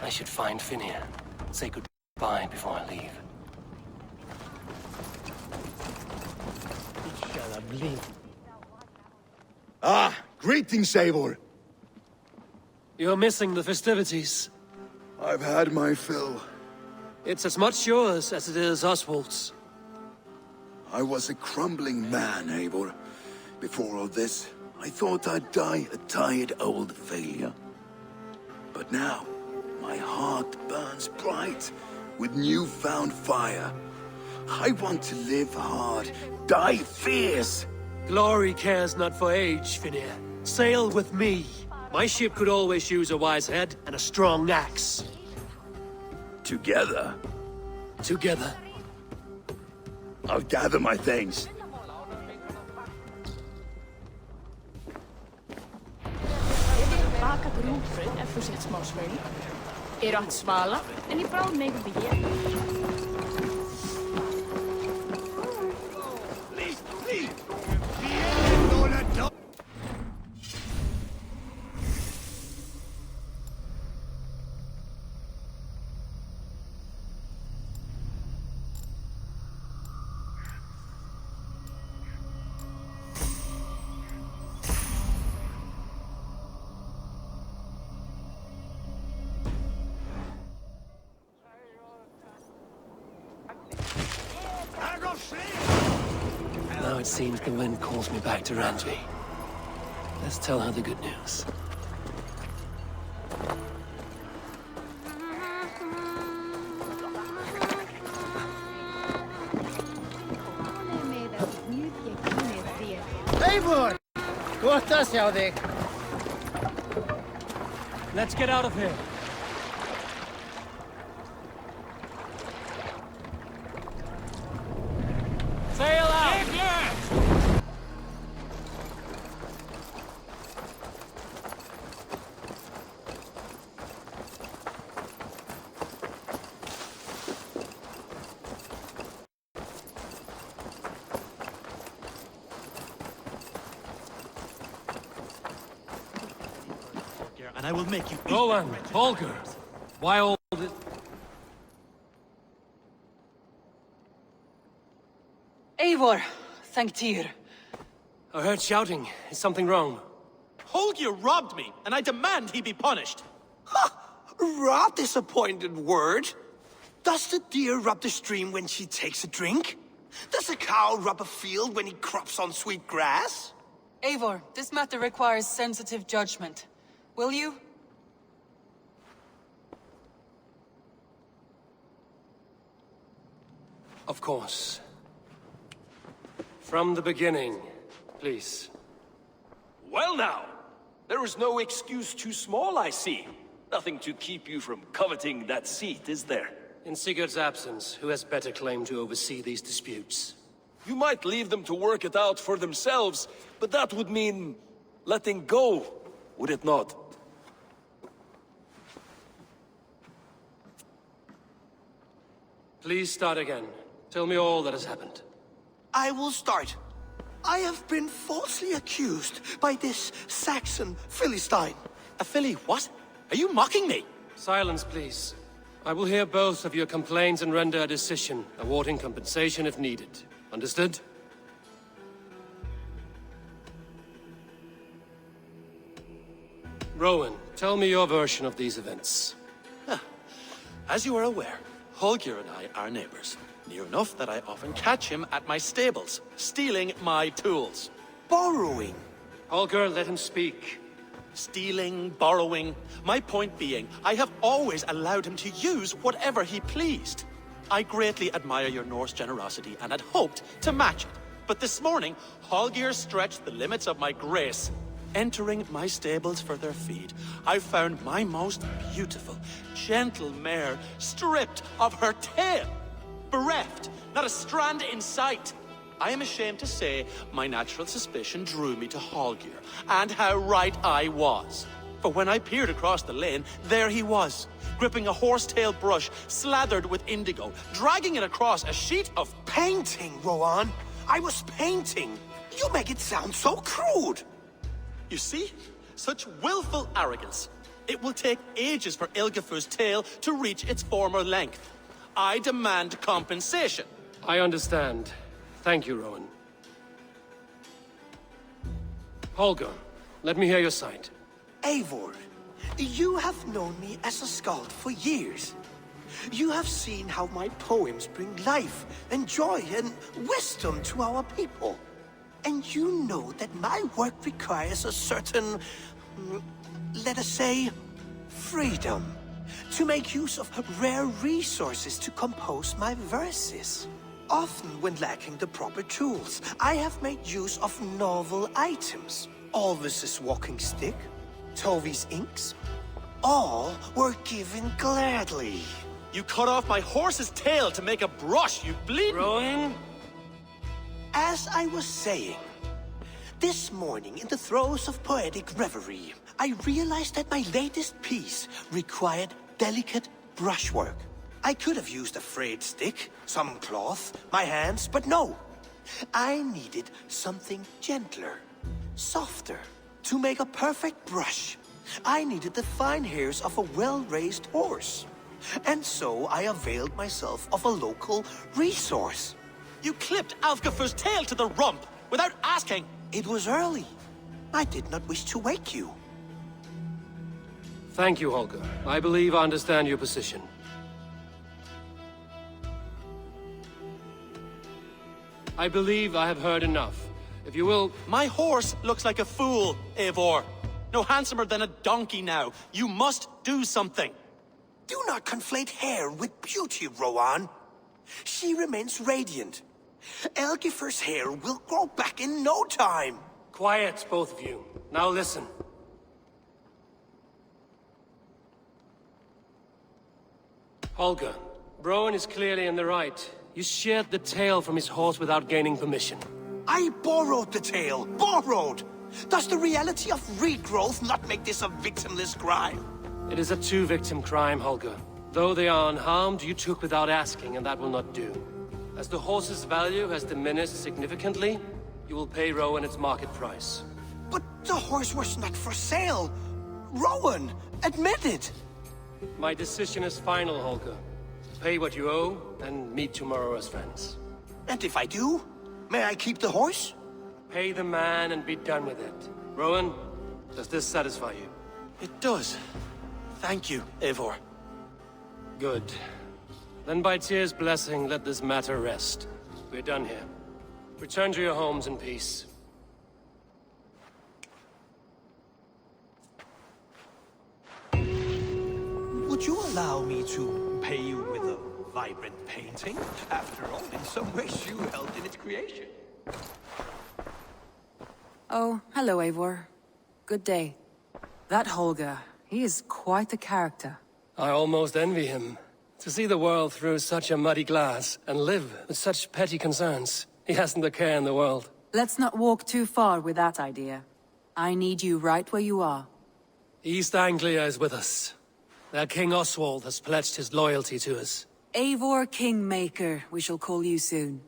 I should find Finnea. Say goodbye before I leave. Ah, greetings, Eivor. You're missing the festivities. I've had my fill. It's as much yours as it is Oswald's. I was a crumbling man, Eivor. Before all this, I thought I'd die a tired old failure. But now, my heart burns bright with newfound fire. I want to live hard, die fierce. Glory cares not for age, Finnea. Sail with me. My ship could always use a wise head and a strong axe. Together? Together. I'll gather my things. ɪṛᴜᴛᴜ en í ᴅᴏᴜᴜ. Now it seems the wind calls me back to Randvi. Let's tell her the good news. Eivor! Gott að sjá þig. Let's get out of here. Sail out! And I will make you Rowan, Holger, why all this? Eivor, thank Tyr. I heard shouting. Is something wrong? Holger robbed me, and I demand he be punished. Rot disappointed word. Does the deer rub the stream when she takes a drink? Does a cow rub a field when he crops on sweet grass? Eivor, this matter requires sensitive judgment. Will you? Of course. From the beginning, please. Well now, there is no excuse too small, I see. Nothing to keep you from coveting that seat, is there? In Sigurd's absence, who has better claim to oversee these disputes? You might leave them to work it out for themselves, but that would mean letting go, would it not? Please start again. Tell me all that has happened. I will start. I have been falsely accused by this Saxon Philistine. A Philly what? Are you mocking me? Silence, please. I will hear both of your complaints and render a decision, awarding compensation if needed. Understood? Rowan, tell me your version of these events. As you are aware, Holger and I are neighbors. Near enough that I often catch him at my stables, stealing my tools. borrowing. Holger, let him speak. Stealing, borrowing. My point being, I have always allowed him to use whatever he pleased. I greatly admire your Norse generosity and had hoped to match it. But this morning, Holger stretched the limits of my grace. Entering my stables for their feed, I found my most beautiful, gentle mare stripped of her tail. Bereft, not a strand in sight. I am ashamed to say my natural suspicion drew me to Holger, and how right I was. For when I peered across the lane, there he was, gripping a horsetail brush slathered with indigo, dragging it across a sheet of painting, Rowan. I was painting. You make it sound so crude. You see? Such willful arrogance. It will take ages for ɪဣ괗ᴜ's tail to reach its former length. I demand compensation. I understand. Thank you, Rowan. Holger, let me hear your side. Eivor, you have known me as a skald for years. You have seen how my poems bring life and joy and wisdom to our people. And you know that my work requires a certain, let us say, freedom. To make use of rare resources to compose my verses. Often when lacking the proper tools, I have made use of novel items. Alvis's walking stick, Tovi's inks. All were given gladly. You cut off my horse's tail to make a brush, you bleeding... Rowan? As I was saying, this morning in the throes of poetic reverie, I realized that my latest piece required delicate brushwork. I could have used a frayed stick, some cloth, my hands, but no. I needed something gentler, softer. To make a perfect brush, I needed the fine hairs of a well-raised horse. And so I availed myself of a local resource. You clipped ɪဣ괗ᴜ's tail to the rump, without asking. It was early. I did not wish to wake you. Thank you, Holger. I believe I understand your position. I believe I have heard enough. If you will... My horse looks like a fool, Eivor. No handsomer than a donkey now. You must do something. Do not conflate hair with beauty, Rowan. She remains radiant. ɪဣ괗ᴜ's hair will grow back in no time. Quiet, both of you. Now listen. Holger, Rowan is clearly in the right. You sheared the tail from his horse without gaining permission. I borrowed the tail. Borrowed! Does the reality of regrowth not make this a victimless crime? It is a two-victim crime, Holger. Though they are unharmed, you took without asking, and that will not do. As the horse's value has diminished significantly, you will pay Rowan its market price. But the horse was not for sale. Rowan, admit it. My decision is final, Holger. Pay what you owe, and meet tomorrow as friends. And if I do, may I keep the horse? Pay the man and be done with it. Rowan, does this satisfy you? It does. Thank you, Eivor. Good. Then by Tyr's blessing, let this matter rest. We're done here. Return to your homes in peace. Would you allow me to pay you with a vibrant painting? After all, in some ways you helped in its creation. Oh, hello, Eivor. Good day. That Holger, he is quite the character. I almost envy him. To see the world through such a muddy glass, and live with such petty concerns. He hasn't a care in the world. Let's not walk too far with that idea. I need you right where you are. East Anglia is with us. Their King Oswald has pledged his loyalty to us. Eivor Kingmaker, we shall call you soon.